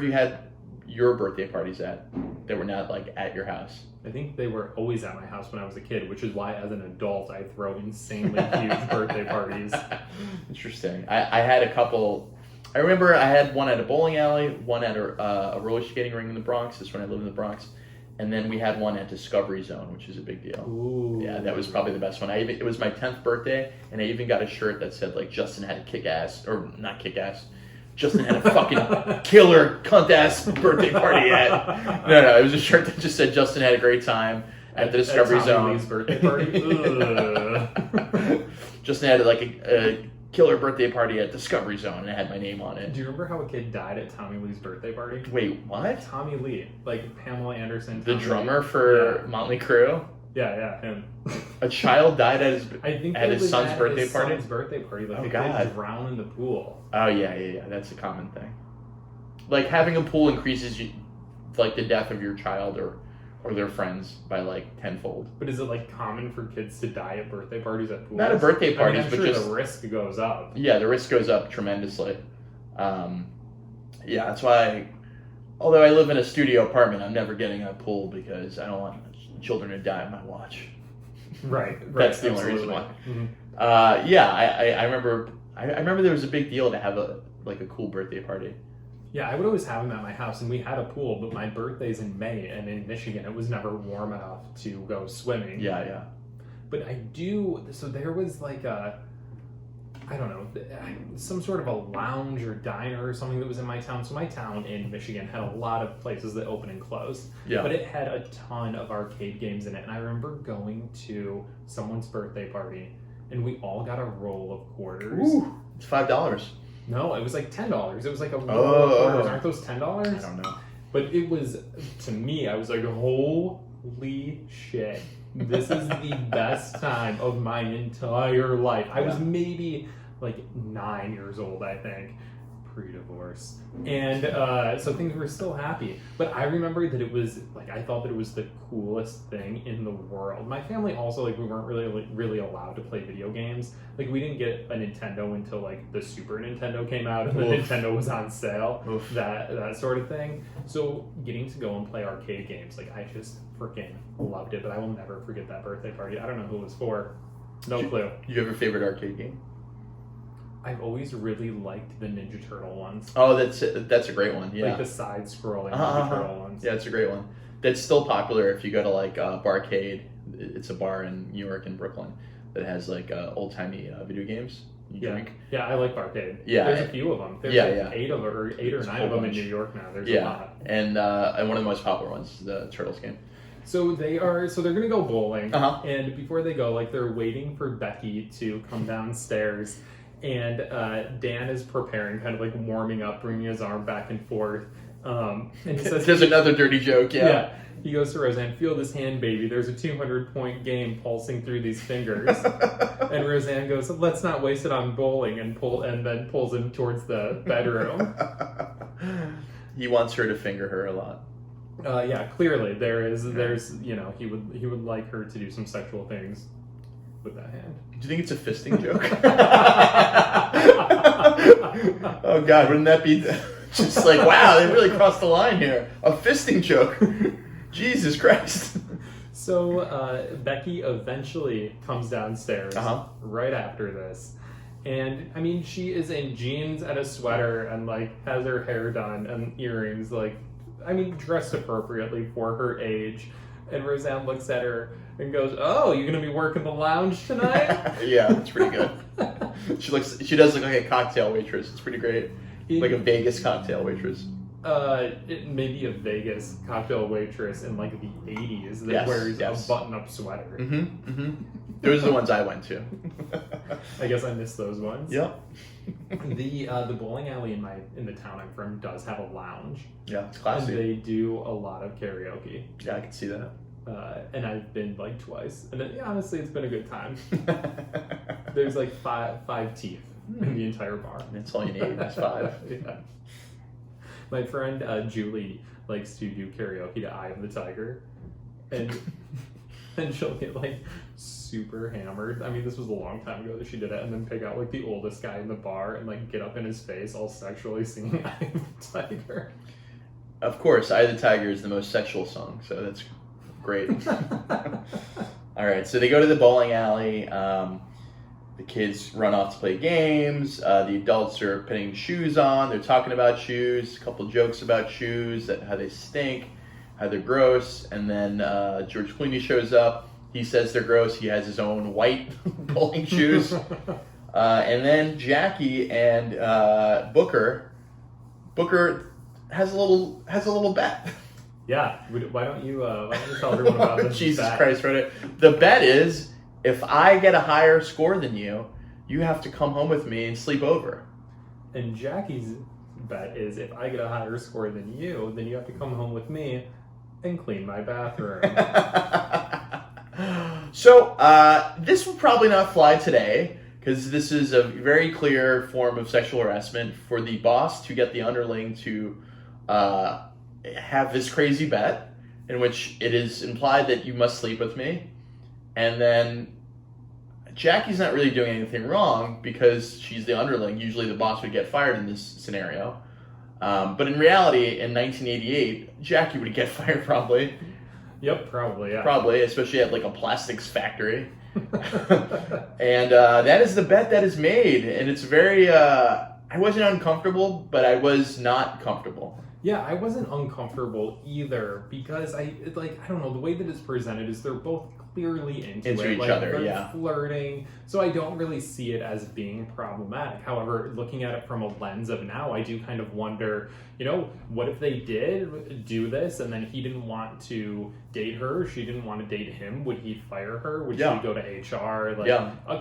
you had your birthday parties at that were not at your house? I think they were always at my house when I was a kid, which is why as an adult I throw insanely huge birthday parties. Interesting. I had a couple. I remember I had one at a bowling alley, one at a roller skating ring in the Bronx. This is when I lived in the Bronx. And then we had one at Discovery Zone, which is a big deal. Ooh. Yeah, that was probably the best one. It was my 10th birthday, and I even got a shirt that said Justin had a kick-ass, or not kick-ass, Justin had a fucking killer cunt-ass birthday party at. No, it was a shirt that just said Justin had a great time at the Discovery Zone. Tommy Lee's birthday party? Justin had a killer birthday party at Discovery Zone, and it had my name on it. Do you remember how a kid died at Tommy Lee's birthday party? Wait, what? Tommy Lee, Pamela Anderson. The drummer for Motley Crue? Yeah, him. A child died at his son's birthday his party? Son's birthday party. Oh, the God. kid drowned in the pool. Oh, yeah. That's a common thing. Having a pool increases the death of your child or their friends by tenfold. But is it common for kids to die at birthday parties at pools? Not at birthday parties, I'm but sure just the risk goes up. Yeah, the risk goes up tremendously. Yeah, that's why. Although I live in a studio apartment, I'm never getting a pool because I don't want children to die on my watch. Right. That's the only reason why. Mm-hmm. I remember. I remember there was a big deal to have a cool birthday party. Yeah, I would always have them at my house, and we had a pool, but my birthday's in May, and in Michigan, it was never warm enough to go swimming. Yeah. But I do, so there was like I don't know, some sort of a lounge or diner or something that was in my town. So my town in Michigan had a lot of places that open and closed. Yeah. But it had a ton of arcade games in it. And I remember going to someone's birthday party, and we all got a roll of quarters. Ooh, it's $5. No, it was like $10. It was like a roll of quarters. Aren't those $10? I don't know. But it was, to me, I was like, holy shit. This is the best time of my entire life. I was maybe like 9 years old, I think, pre-divorce. And so things were still happy. But I remember that it was, like, I thought that it was the coolest thing in the world. My family also, like, we weren't really allowed to play video games. Like, we didn't get a Nintendo until, like, the Super Nintendo came out and the Nintendo was on sale, that sort of thing. So getting to go and play arcade games, like, I just freaking loved it. But I will never forget that birthday party. I don't know who it was for. No clue. You have a favorite arcade game? I've always really liked the Ninja Turtle ones. Oh, that's a great one. Yeah, like the side-scrolling Ninja Turtle ones. Yeah, it's a great one. That's still popular if you go to like Barcade. It's a bar in New York and Brooklyn that has like old-timey video games. Drink. Yeah, I like Barcade. Yeah, there's a few of them. There's eight or nine of them in New York now. There's a lot. And one of the most popular ones is the Turtles game. So they're gonna go bowling, and before they go, like they're waiting for Becky to come downstairs. And Dan is preparing, kind of like warming up, bringing his arm back and forth. And he says, "There's another dirty joke." Yeah. He goes to Roseanne, "Feel this hand, baby. There's a 200-point game pulsing through these fingers." And Roseanne goes, "Let's not waste it on bowling," and then pulls him towards the bedroom. He wants her to finger her a lot. Clearly there's he would like her to do some sexual things with that hand. Do you think it's a fisting joke? Oh God, wouldn't that be just like, wow, they really crossed the line here. A fisting joke. Jesus Christ. So Becky eventually comes downstairs right after this. And I mean, she is in jeans and a sweater and like has her hair done and earrings, like, I mean, dressed appropriately for her age. And Roseanne looks at her and goes, "Oh, you're gonna be working the lounge tonight?" Yeah, it's pretty good. She does look like a cocktail waitress. It's pretty great. Like a Vegas cocktail waitress. It may be a Vegas cocktail waitress in like the 80s that wears a button-up sweater. Those are the ones I went to. I guess I missed those ones. Yep. The bowling alley in the town I'm from does have a lounge. Yeah, it's classy. And they do a lot of karaoke. Yeah, I can see that. And I've been like twice, and honestly, it's been a good time. There's like five teeth in the entire bar. That's all you need. That's 5. Yeah. My friend Julie likes to do karaoke to "Eye of the Tiger," and she'll get like super hammered. I mean, this was a long time ago that she did it, and then pick out like the oldest guy in the bar and like get up in his face all sexually singing "Eye of the Tiger." Of course, "Eye of the Tiger" is the most sexual song, so that's great. All right, so they go to the bowling alley. The kids run off to play games. The adults are putting shoes on. They're talking about shoes. A couple jokes about shoes, how they stink, how they're gross. And then George Clooney shows up. He says they're gross. He has his own white bowling shoes. And then Jackie and Booker has a little bet. Yeah. Why don't you tell everyone about this? Jesus Christ, right? The bet is, if I get a higher score than you, you have to come home with me and sleep over. And Jackie's bet is, if I get a higher score than you, then you have to come home with me and clean my bathroom. So, this will probably not fly today, because this is a very clear form of sexual harassment for the boss to get the underling to have this crazy bet in which it is implied that you must sleep with me. And then Jackie's not really doing anything wrong because she's the underling. Usually the boss would get fired in this scenario. But in reality, in 1988, Jackie would get fired probably. Yep, probably, yeah. Probably, especially at like a plastics factory. And that is the bet that is made. And it's very, I wasn't uncomfortable, but I was not comfortable. Yeah, I wasn't uncomfortable either because I don't know, the way that it's presented is they're both clearly into each like, other, they're yeah. flirting, so I don't really see it as being problematic. However, looking at it from a lens of now, I do kind of wonder, what if they did do this and then he didn't want to date her, she didn't want to date him, would he fire her? Would she go to HR?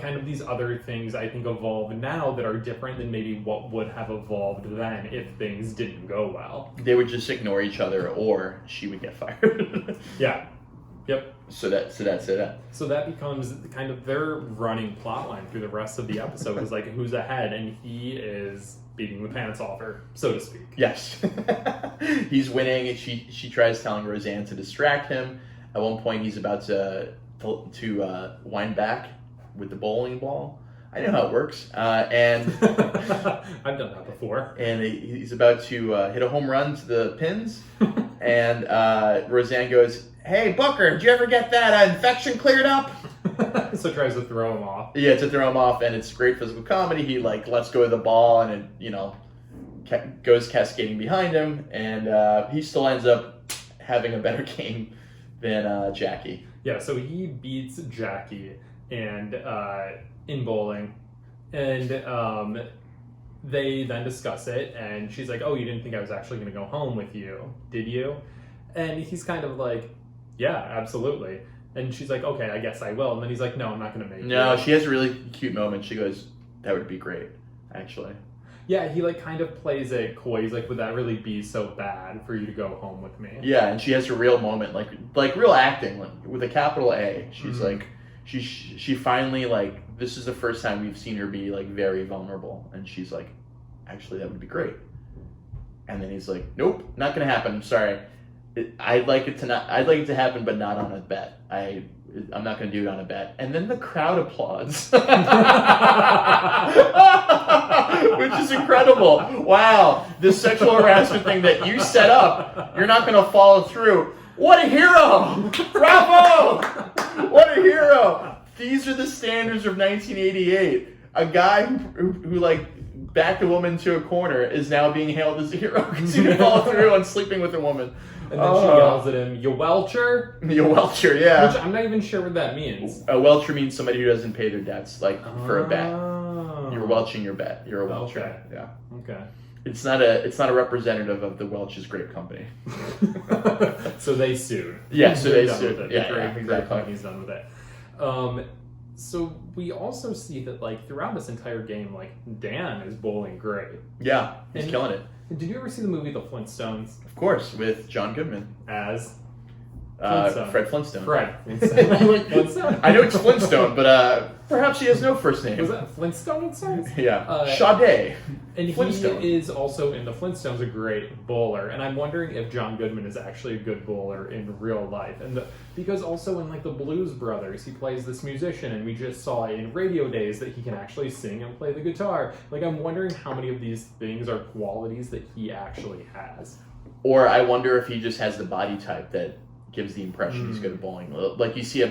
Kind of these other things I think evolve now that are different than maybe what would have evolved then if things didn't go well. They would just ignore each other or she would get fired. Yeah. Yep. So that's it. So that becomes kind of their running plot line through the rest of the episode is like who's ahead, and he is beating the pants off her, so to speak. Yes. He's winning, and she tries telling Roseanne to distract him. At one point, he's about to wind back with the bowling ball. I know how it works. And I've done that before. And he's about to hit a home run to the pins. And Roseanne goes, "Hey, Booker, did you ever get that infection cleared up?" So tries to throw him off. Yeah, to throw him off, and it's great physical comedy. He lets go of the ball, and it goes cascading behind him, and he still ends up having a better game than Jackie. Yeah, so he beats Jackie and in bowling, and they then discuss it, and she's like, "Oh, you didn't think I was actually going to go home with you, did you?" And he's kind of like, "Yeah, absolutely." And she's like, "Okay, I guess I will." And then he's like, "No, I'm not going to make it." No, she has a really cute moment. She goes, "That would be great, actually." Yeah, he kind of plays it coy. He's like, "Would that really be so bad for you to go home with me?" Yeah, and she has a real moment, like real acting, with a capital A. She's like, she finally this is the first time we've seen her be very vulnerable, and she's like, "Actually, that would be great." And then he's like, "Nope, not going to happen. I'm sorry. I'd like it to happen, but not on a bet. I'm not going to do it on a bet." And then the crowd applauds, which is incredible. Wow, this sexual harassment thing that you set up, you're not going to follow through. What a hero! Bravo! What a hero! These are the standards of 1988. A guy who backed a woman to a corner is now being hailed as a hero because he didn't follow through on sleeping with a woman. And then she yells at him, "You welcher?" You welcher, yeah. Which I'm not even sure what that means. A welcher means somebody who doesn't pay their debts, for a bet. You're welching your bet. You're a welcher. Okay. Yeah. Okay. It's not a representative of the Welch's Grape Company. So they sued. Yeah, so they done sued. with it. Yeah, the Grape exactly. Company's done with it. So we also see that throughout this entire game, Dan is bowling great. Yeah, he's killing it. Did you ever see the movie The Flintstones? Of course, with John Goodman As Fred Flintstone. Fred Flintstone. Flintstone? I know it's Flintstone, but perhaps he has no first name. Was that Flintstone it says? Yeah. Sade. And Flintstone. he is also in The Flintstones a great bowler. And I'm wondering if John Goodman is actually a good bowler in real life. Because also in the Blues Brothers, he plays this musician, and we just saw in Radio Days that he can actually sing and play the guitar. I'm wondering how many of these things are qualities that he actually has. Or I wonder if he just has the body type that gives the impression he's good at bowling. You see a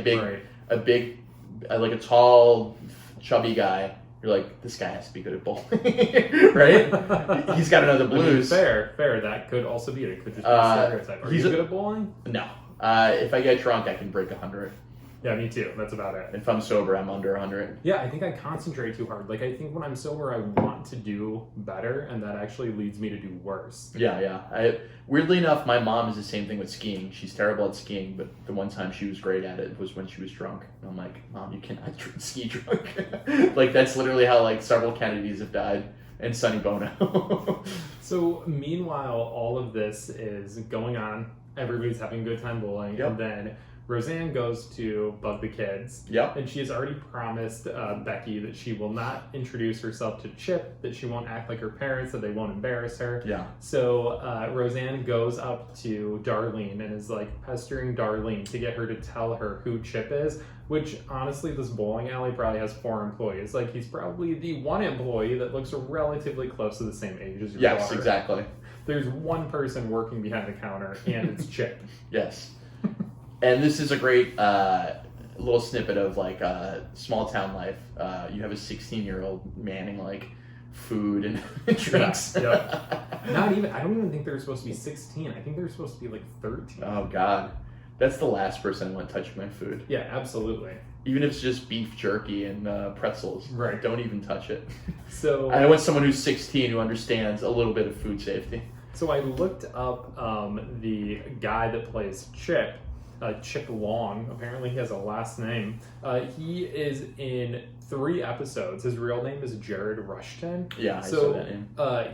tall, chubby guy, you're like, this guy has to be good at bowling, right? He's got to know the blues. Fair. That could also be it. It could just be a stereotype. Are you good at bowling? No. If I get drunk, I can break 100. Yeah, me too. That's about it. If I'm sober, I'm under 100. Yeah, I think I concentrate too hard. I think when I'm sober, I want to do better, and that actually leads me to do worse. Yeah. Weirdly enough, my mom is the same thing with skiing. She's terrible at skiing, but the one time she was great at it was when she was drunk. And I'm like, "Mom, you cannot ski drunk." That's literally how several Kennedys have died, and Sonny Bono. So meanwhile, all of this is going on. Everybody's having a good time bowling, and then Roseanne goes to bug the kids. Yep. And she has already promised Becky that she will not introduce herself to Chip, that she won't act like her parents, that they won't embarrass her. Yeah. So Roseanne goes up to Darlene and is like pestering Darlene to get her to tell her who Chip is, which honestly, this bowling alley probably has 4 employees. Like, he's probably the one employee that looks relatively close to the same age as your daughter. Yes, exactly. There's one person working behind the counter, and it's Chip. Yes. And this is a great little snippet of like small town life. You have a 16-year-old manning like food and drinks. Yep. Not even. I don't even think they're supposed to be 16. I think they're supposed to be like 13. Oh God, that's the last person I want touching my food. Yeah, absolutely. Even if it's just beef jerky and pretzels. Right. Don't even touch it. So I want someone who's 16 who understands a little bit of food safety. So I looked up the guy that plays Chip. Chip Long. Apparently he has a last name. He is in 3 episodes. His real name is Jared Rushton. Yeah, I saw that name.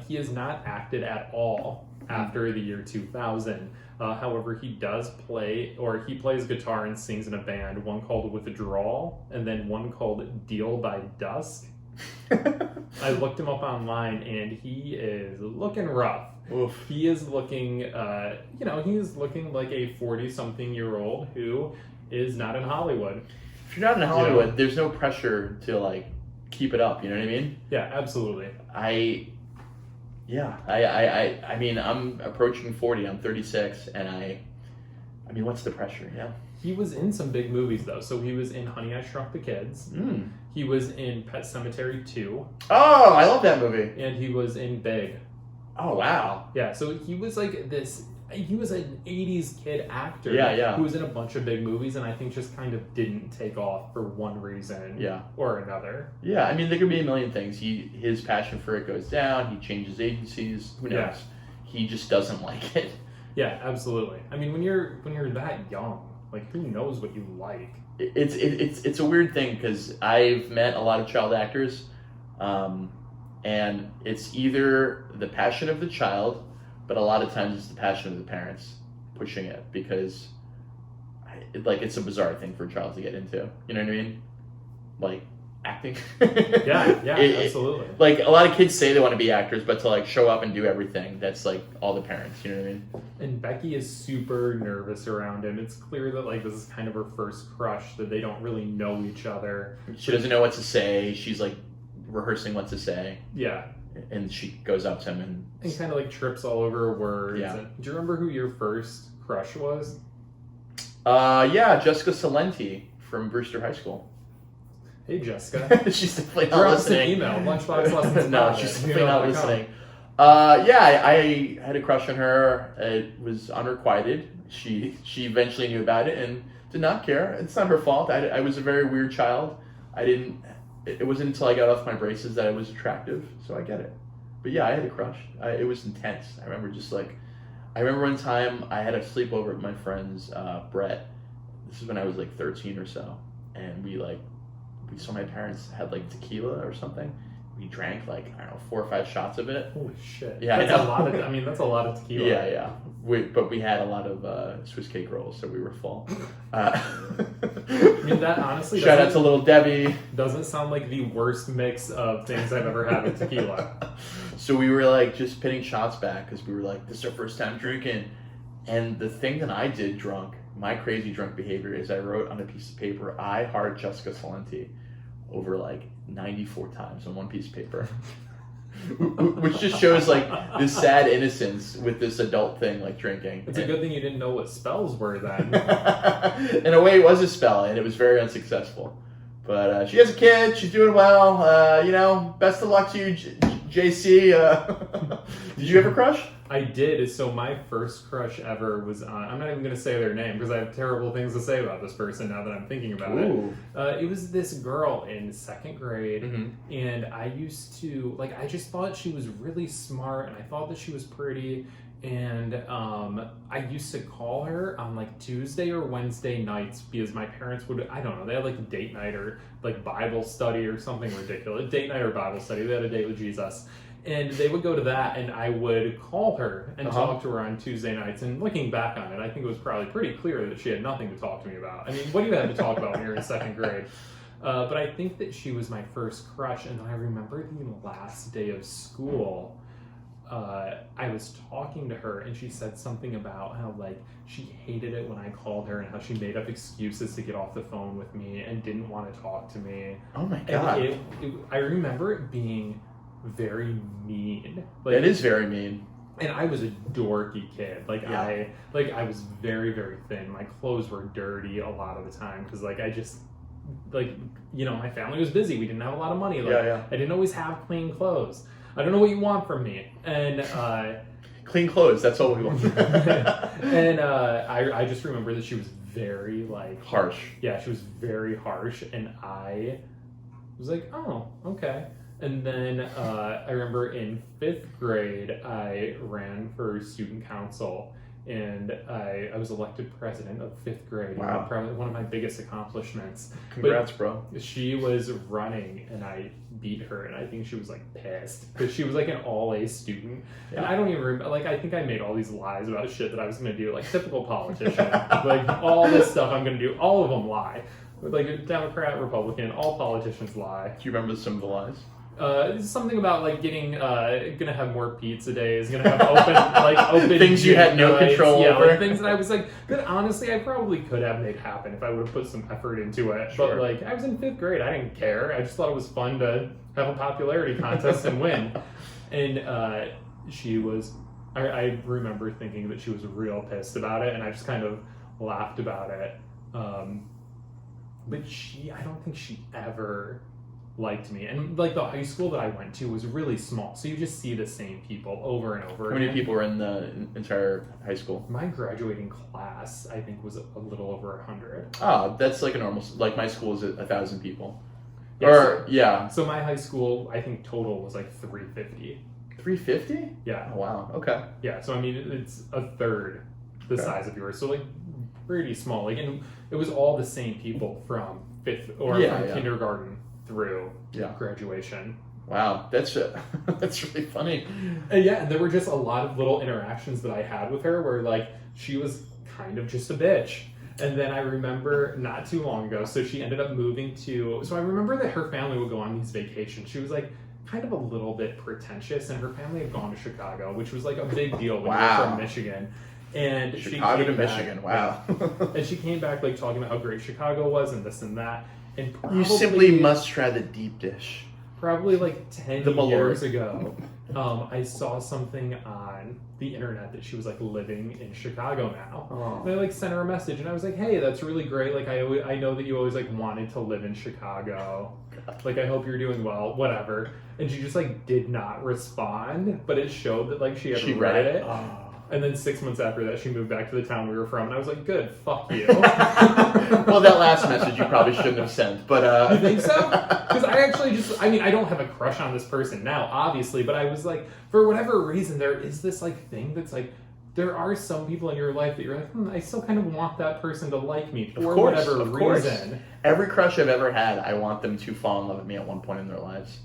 He has not acted at all after the year 2000. However, he does play, or he plays guitar and sings in a band, one called Withdrawal, and then one called Deal by Dusk. I looked him up online, and he is looking rough. Oof. He is looking, he's looking like a 40-something-year-old who is not in Hollywood. If you're not in Hollywood, there's no pressure to like keep it up. You know what I mean? Yeah, absolutely. I mean, I'm approaching 40. I'm 36, and I mean, what's the pressure? Yeah. He was in some big movies though. So he was in Honey, I Shrunk the Kids. He was in Pet Sematary 2. Oh, I love that movie. And he was in Big. Oh, wow. Yeah, so he was like this. He was an 80s kid actor who was in a bunch of big movies, and I think just kind of didn't take off for one reason or another. Yeah, I mean, there could be a million things. His passion for it goes down. He changes agencies. Who knows? Yeah. He just doesn't like it. Yeah, absolutely. I mean, when you're that young, like, who knows what you like? It's a weird thing because I've met a lot of child actors, and it's either the passion of the child, but a lot of times it's the passion of the parents pushing it because, it's a bizarre thing for a child to get into. You know what I mean? Like, acting. Absolutely. Like, a lot of kids say they want to be actors, but to, like, show up and do everything, that's, like, all the parents. You know what I mean? And Becky is super nervous around him. It's clear that, like, this is kind of her first crush, that they don't really know each other. She doesn't know what to say. She's, like, rehearsing what to say. Yeah. And she goes up to him and kind of, like, trips all over words. Yeah. And, do you remember who your first crush was? Yeah, Jessica Salenti from Brewster High School. Hey, Jessica. She's definitely not listening. Drop us an email. Lunchbox lessons. No, she's definitely not listening. I had a crush on her. It was unrequited. She eventually knew about it and did not care. It's not her fault. I was a very weird child. It wasn't until I got off my braces that I was attractive, so I get it. But yeah, I had a crush. It was intense. I remember one time I had a sleepover with my friends, Brett. This is when I was like 13 or so, and we saw my parents had like tequila or something. We drank like, I don't know, 4 or 5 shots of it. Holy shit. Yeah, that's a lot of. That's a lot of tequila. Yeah. But we had a lot of Swiss cake rolls, so we were full. That honestly. Shout out to Little Debbie. Doesn't sound like the worst mix of things I've ever had with tequila. So we were like just pitting shots back because we were like, this is our first time drinking. And the thing that I did drunk, my crazy drunk behavior, is I wrote on a piece of paper, I heart Jessica Salenti, over like 94 times on one piece of paper. Which just shows like this sad innocence with this adult thing like drinking. It's a good thing you didn't know what spells were then. In a way, it was a spell, and it was very unsuccessful. But she has a kid. She's doing well. Best of luck to you, JC. Did you ever crush? I did. So my first crush ever was on, I'm not even going to say their name because I have terrible things to say about this person now that I'm thinking about it. It was this girl in 2nd grade, and I used to, I just thought she was really smart, and I thought that she was pretty, and I used to call her on Tuesday or Wednesday nights because my parents would, I don't know, they had a date night or Bible study or something ridiculous. Date night or Bible study. They had a date with Jesus. And they would go to that, and I would call her and talk to her on Tuesday nights. And looking back on it, I think it was probably pretty clear that she had nothing to talk to me about. I mean, what do you have to talk about when you're in 2nd grade? But I think that she was my first crush. And then I remember the last day of school, I was talking to her, and she said something about how, like, she hated it when I called her and how she made up excuses to get off the phone with me and didn't want to talk to me. Oh, my God. I remember it being very mean. Like, it is very mean. And I was a dorky kid. Like, yeah. I was very, very thin. My clothes were dirty a lot of the time because, like, I just, like, you know, my family was busy. We didn't have a lot of money. Like, I didn't always have clean clothes. I don't know what you want from me. And clean clothes, that's all we want. And I just remember that she was very, like, harsh. Yeah, she was very harsh, and I was like, oh, okay. And then I remember in 5th grade, I ran for student council, and I was elected president of 5th grade. Wow. Probably one of my biggest accomplishments. Congrats, bro. She was running, and I beat her, and I think she was, like, pissed, because she was, like, an all-A student. Yeah. And I don't even remember, like, I think I made all these lies about shit that I was going to do, like, typical politician. Like, all this stuff I'm going to do, all of them lie. Like, Democrat, Republican, all politicians lie. Do you remember some of the lies? Something about, like, getting gonna have more pizza days, gonna have open things you had no control over. Like, things that I was like, that honestly I probably could have made happen if I would have put some effort into it. Sure. But, like, I was in 5th grade, I didn't care. I just thought it was fun to have a popularity contest and win. And she was, I remember thinking that she was real pissed about it, and I just kind of laughed about it. But I don't think she ever liked me. And, like, the high school that I went to was really small, so you just see the same people over and over again. How many people were in the entire high school? My graduating class, I think, was a little over 100. Oh, that's like a normal, like, my school is 1,000 people. Yeah, so my high school, I think total was like 350. 350? Yeah. Oh, wow. Okay. Yeah, so I mean, it's a third the size of yours, so, like, pretty small. Like, and it was all the same people from kindergarten through graduation. Wow, that's really funny. And there were just a lot of little interactions that I had with her where, like, she was kind of just a bitch. And then I remember not too long ago, so she ended up moving so I remember that her family would go on these vacations. She was, like, kind of a little bit pretentious, and her family had gone to Chicago, which was, like, a big deal when you were from Michigan. And Chicago to Michigan, wow. And she came back, like, talking about how great Chicago was and this and that. And you simply must try the deep dish. Probably, like, 10 years ago, I saw something on the internet that she was, like, living in Chicago now. Oh. And I, like, sent her a message, and I was like, hey, that's really great. Like, I know that you always, like, wanted to live in Chicago. God. Like, I hope you're doing well, whatever. And she just, like, did not respond, but it showed that, like, she had read it. Oh. And then 6 months after that, she moved back to the town we were from, and I was like, good, fuck you. Well, that last message you probably shouldn't have sent, but... You think so? Because I actually I don't have a crush on this person now, obviously, but I was like, for whatever reason, there is this, like, thing that's like, there are some people in your life that you're like, I still kind of want that person to like me for whatever reason. Every crush I've ever had, I want them to fall in love with me at one point in their lives.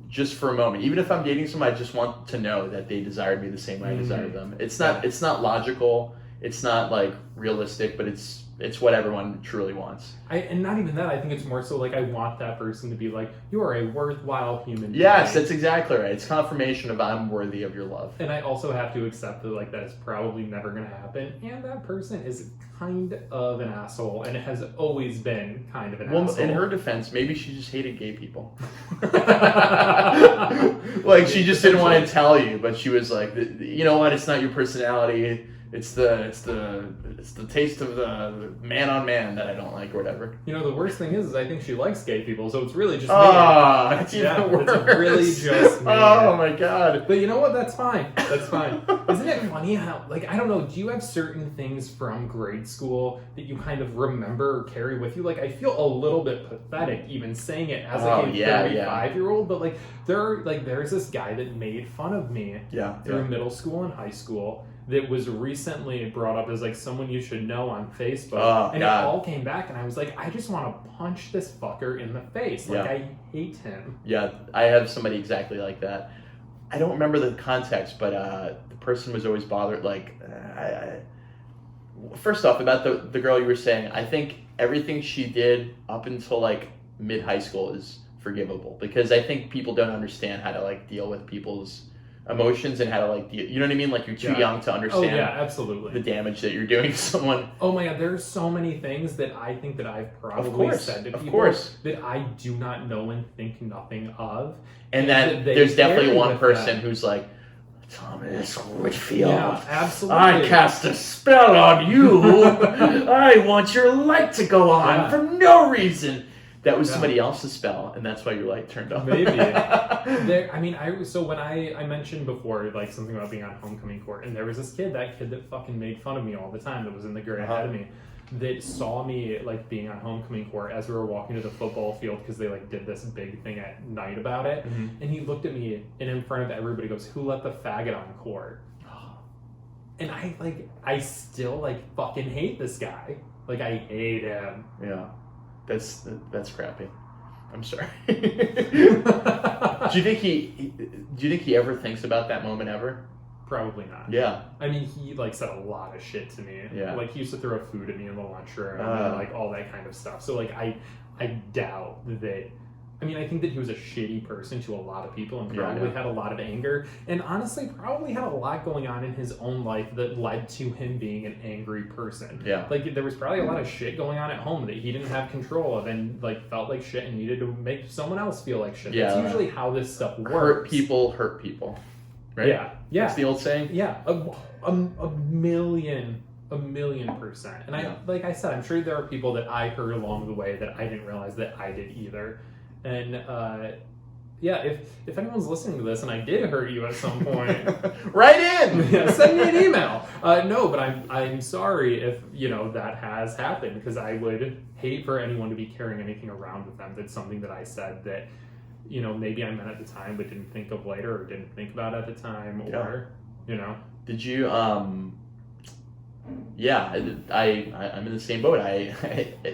Just for a moment. Even if I'm dating someone, I just want to know that they desired me the same way I desired them. It's not logical. It's not, like, realistic, but it's what everyone truly wants. And not even that. I think it's more so, like, I want that person to be like, you are a worthwhile human being. Yes, that's exactly right. It's confirmation of I'm worthy of your love. And I also have to accept that, like, that is probably never going to happen. And that person is kind of an asshole, and it has always been kind of an asshole. In her defense, maybe she just hated gay people. Like, she just didn't want to tell you, but she was like, you know what? It's not your personality. It's the taste of the man on man that I don't like, or whatever. You know, the worst thing is I think she likes gay people, so it's really just me. Oh, that's even worse. It's really just me. Oh my god. But you know what? That's fine. That's fine. Isn't it funny how, like, I don't know, do you have certain things from grade school that you kind of remember or carry with you? Like, I feel a little bit pathetic even saying it as like a 35-year-old, but, like, there's this guy that made fun of me through middle school and high school that was recently brought up as, like, someone you should know on Facebook. It all came back, and I was like, I just want to punch this fucker in the face. Like, I hate him. Yeah, I have somebody exactly like that. I don't remember the context, but the person was always bothered. Like, first off, about the girl you were saying, I think everything she did up until like mid high school is forgivable, because I think people don't understand how to like deal with people's emotions and how to like deal, you know what I mean? Like, you're too young to understand. Oh yeah, absolutely. The damage that you're doing to someone. Oh my God, there's so many things that I think that I've probably said to people that I do not know and think nothing of. And then there's definitely one person who's like, Thomas Whitfield. Yeah, absolutely. I cast a spell on you. I want your light to go on for no reason. That was somebody else's spell, and that's why your light turned on. Maybe. So when I mentioned before, like, something about being on homecoming court, and there was this kid that fucking made fun of me all the time, that was in the grade ahead of me, that saw me, like, being on homecoming court as we were walking to the football field, because they, like, did this big thing at night about it, and he looked at me, and in front of everybody goes, "Who let the faggot on court?" And I still, like, fucking hate this guy. Like, I hate him. Yeah. That's crappy. I'm sorry. Do you think he ever thinks about that moment ever? Probably not. Yeah. I mean, he, like, said a lot of shit to me. Yeah. Like, he used to throw food at me in the lunchroom and, like, all that kind of stuff. So, like, I doubt that. I mean, I think that he was a shitty person to a lot of people and probably had a lot of anger, and honestly probably had a lot going on in his own life that led to him being an angry person. Yeah. Like, there was probably a lot of shit going on at home that he didn't have control of, and, like, felt like shit and needed to make someone else feel like shit. Yeah. That's usually how this stuff works. Hurt people. Right? Yeah. Yeah. That's the old saying? Yeah. A million %. And like I said, I'm sure there are people that I heard along the way that I didn't realize that I did either. And if anyone's listening to this and I did hurt you at some point, write in. Yeah, send me an email. No, but I'm sorry if that has happened, because I would hate for anyone to be carrying anything around with them. That's something that I said that maybe I meant at the time but didn't think of later, or didn't think about at the time, or Did you Yeah, I'm in the same boat.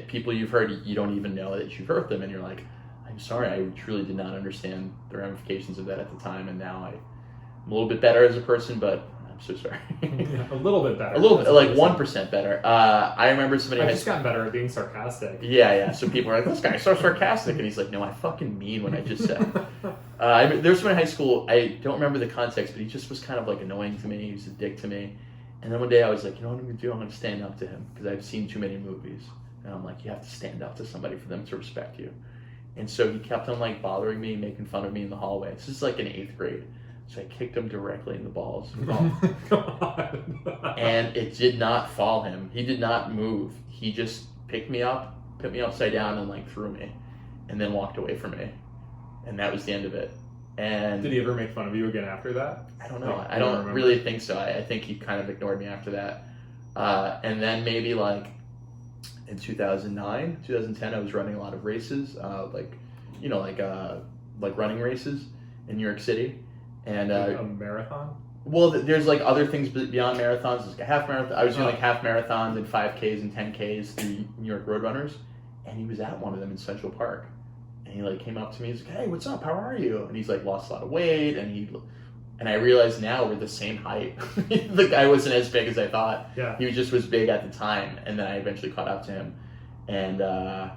People you've heard, you don't even know that you've hurt them, and you're like, I'm sorry, I truly did not understand the ramifications of that at the time, and now I'm a little bit better as a person, but I'm so sorry. A little bit better. A little bit, like 1% better. I remember somebody... I've just gotten better at being sarcastic. Yeah. So people are like, this guy's so sarcastic, and he's like, no, I fucking mean what I just said. There was someone in high school, I don't remember the context, but he just was kind of like annoying to me. He was a dick to me. And then one day I was like, you know what I'm going to do? I'm going to stand up to him, because I've seen too many movies. And I'm like, you have to stand up to somebody for them to respect you. And so he kept on like bothering me, making fun of me in the hallway. This is like in 8th grade. So I kicked him directly in the balls. And it did not fall him. He did not move. He just picked me up, put me upside down, and like threw me. And then walked away from me. And that was the end of it. And did he ever make fun of you again after that? I don't know. I don't really think so. I think he kind of ignored me after that. And then maybe like in 2009, 2010, I was running a lot of races, like running races in New York City. And a marathon? Well, there's like other things beyond marathons. There's like a half marathon. I was doing like half marathons and 5Ks and 10Ks through New York Roadrunners. And he was at one of them in Central Park. And he like came up to me. He's like, "Hey, what's up? How are you?" And he's like lost a lot of weight. And I realized now we're the same height. The guy wasn't as big as I thought. Yeah. He just was big at the time. And then I eventually caught up to him. And I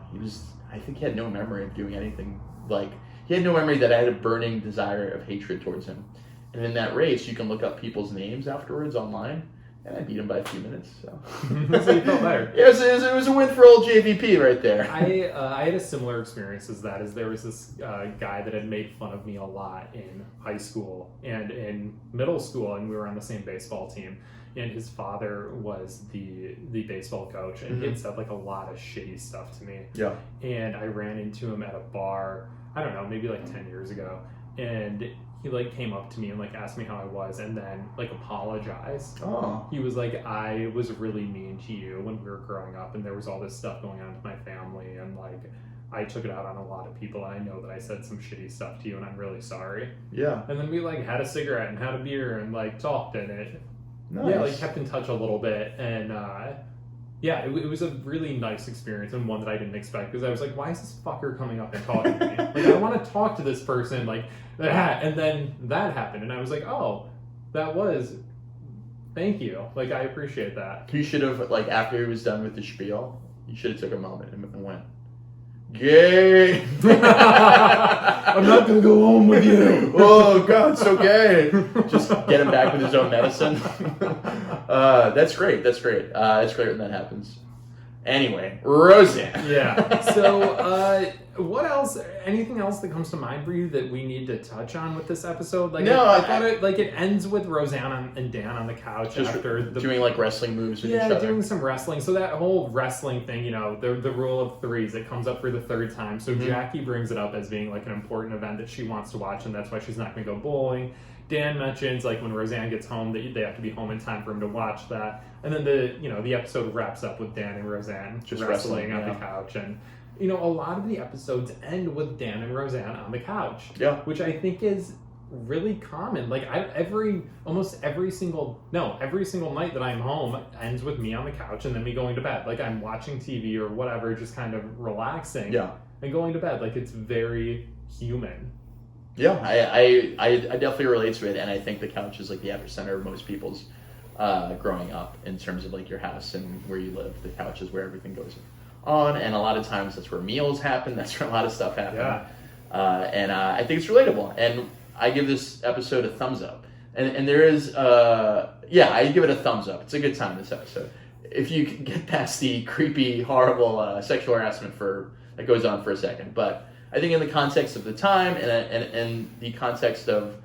think he had no memory of doing anything. Like, he had no memory that I had a burning desire of hatred towards him. And in that race, you can look up people's names afterwards online. And I beat him by a few minutes. So you felt better. It was a win for old JVP right there. I had a similar experience as that. As there was this guy that had made fun of me a lot in high school and in middle school, and we were on the same baseball team. And his father was the baseball coach, and he had said like a lot of shitty stuff to me. Yeah. And I ran into him at a bar, I don't know, maybe like 10 years ago, and he like came up to me and like asked me how I was, and then like apologized. Oh. He was like, I was really mean to you when we were growing up, and there was all this stuff going on with my family, and like I took it out on a lot of people, and I know that I said some shitty stuff to you, and I'm really sorry. Yeah. And then we like had a cigarette and had a beer and like talked, and it nice. Yeah, like kept in touch a little bit, and Yeah, it was a really nice experience and one that I didn't expect because I was like, why is this fucker coming up and talking to me? Like, I want to talk to this person, like, that. And then that happened. And I was like, oh, thank you. Like, I appreciate that. You should have, like, after he was done with the spiel, you should have took a moment and went, gay. I'm not going to go home with you. Oh, God, so gay. Just get him back with his own medicine. That's great. It's great when that happens. Anyway, Roseanne. Yeah. So, what else? Anything else that comes to mind for you that we need to touch on with this episode? Like, no, I thought it ends with Roseanne and Dan on the couch just after doing like wrestling moves with each other. Yeah, doing some wrestling. So that whole wrestling thing, the rule of threes, it comes up for the third time. So Jackie brings it up as being like an important event that she wants to watch, and that's why she's not going to go bowling. Dan mentions like when Roseanne gets home that they have to be home in time for him to watch that, and then the episode wraps up with Dan and Roseanne just wrestling on the couch, and a lot of the episodes end with Dan and Roseanne on the couch, which I think is really common. Like almost every single night that I'm home ends with me on the couch and then me going to bed. Like I'm watching TV or whatever, just kind of relaxing, and going to bed. Like it's very human. Yeah, I definitely relate to it, and I think the couch is like the epicenter of most people's growing up in terms of like your house and where you live. The couch is where everything goes on, and a lot of times that's where meals happen. That's where a lot of stuff happens. Yeah. And I think it's relatable, and I give this episode a thumbs up. And there is, I give it a thumbs up. It's a good time, this episode. If you can get past the creepy, horrible sexual harassment that goes on for a second, but I think in the context of the time and the context of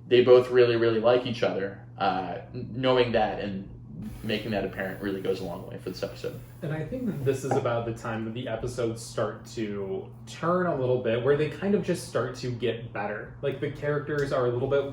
they both really, really like each other, knowing that and making that apparent really goes a long way for this episode. And I think that this is about the time that the episodes start to turn a little bit, where they kind of just start to get better. Like the characters are a little bit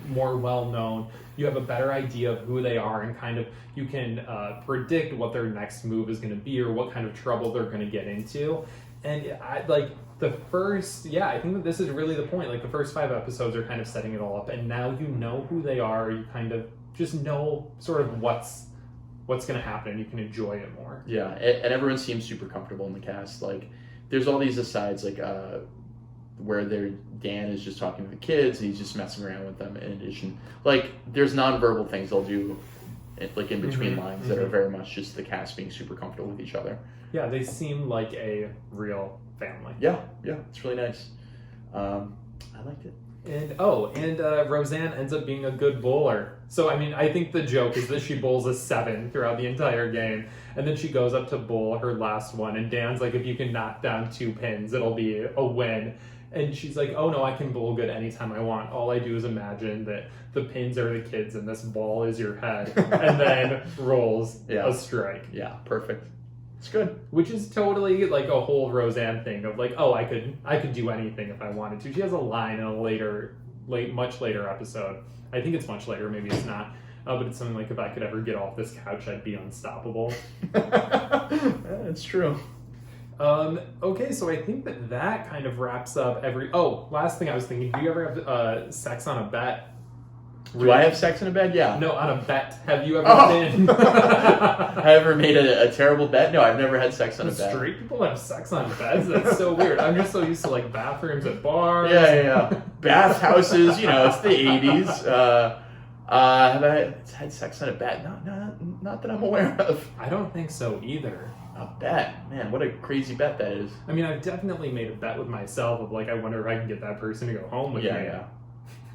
more well known. You have a better idea of who they are, and kind of you can predict what their next move is going to be or what kind of trouble they're going to get into. And I think that this is really the point. Like the first 5 episodes are kind of setting it all up, and now you know who they are. You kind of just know sort of what's going to happen, and you can enjoy it more. Yeah, and everyone seems super comfortable in the cast. Like there's all these asides, like where Dan is just talking to the kids, and he's just messing around with them. In addition, like there's nonverbal things they'll do, like in between lines, that are very much just the cast being super comfortable with each other. Yeah, they seem like a real family. Yeah, it's really nice. I liked it. And Roseanne ends up being a good bowler. So, I mean, I think the joke is that she bowls a 7 throughout the entire game. And then she goes up to bowl her last one. And Dan's like, if you can knock down 2 pins, it'll be a win. And she's like, oh no, I can bowl good anytime I want. All I do is imagine that the pins are the kids and this ball is your head. And then rolls a strike. Yeah, perfect. It's good. Which is totally like a whole Roseanne thing of like, oh, I could do anything if I wanted to. She has a line in a much later episode. I think it's much later, maybe it's not. But it's something like, if I could ever get off this couch, I'd be unstoppable. That's true. Okay, so I think that kind of wraps up last thing I was thinking, do you ever have sex on a bet? Do I have sex in a bed? Yeah. No, on a bet. Have you ever been? I ever made a terrible bet? No, I've never had sex on a bed. Straight people have sex on beds? That's so weird. I'm just so used to like bathrooms at bars. Yeah. Bath houses, it's the 80s. Have I had sex on a bed? No, not that I'm aware of. I don't think so either. A bet? Man, what a crazy bet that is. I mean, I've definitely made a bet with myself of like, I wonder if I can get that person to go home with me.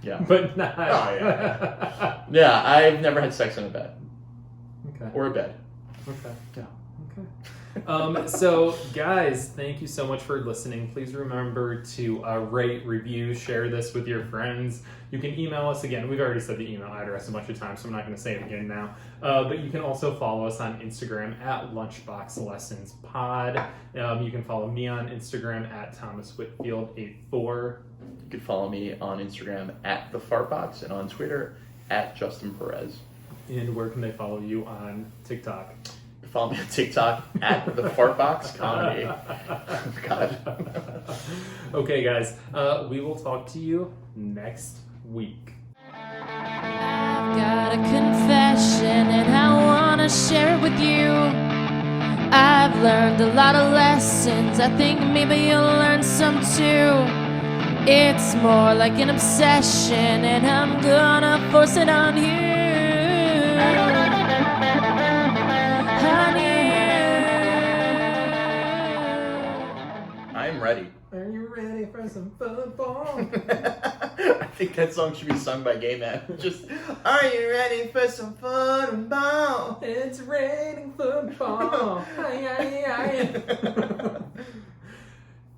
Yeah. But not. Oh, yeah. Yeah, I've never had sex on a bed. Okay. Or a bed. Okay. Yeah. Okay. So, guys, thank you so much for listening. Please remember to rate, review, share this with your friends. You can email us again. We've already said the email address a bunch of times, so I'm not going to say it again now. But you can also follow us on Instagram at LunchboxLessonsPod. You can follow me on Instagram at ThomasWhitfield84. You can follow me on Instagram at TheFartBox and on Twitter at Justin Perez. And where can they follow you on TikTok? Follow me on TikTok at TheFartBoxComedy. God. Okay, guys. We will talk to you next week. I've got a confession and I wanna share it with you. I've learned a lot of lessons. I think maybe you'll learn some too. It's more like an obsession, and I'm gonna force it on you, honey. I'm ready. Are you ready for some football? I think that song should be sung by gay men. Just, are you ready for some football? It's raining football. Aye, aye, aye.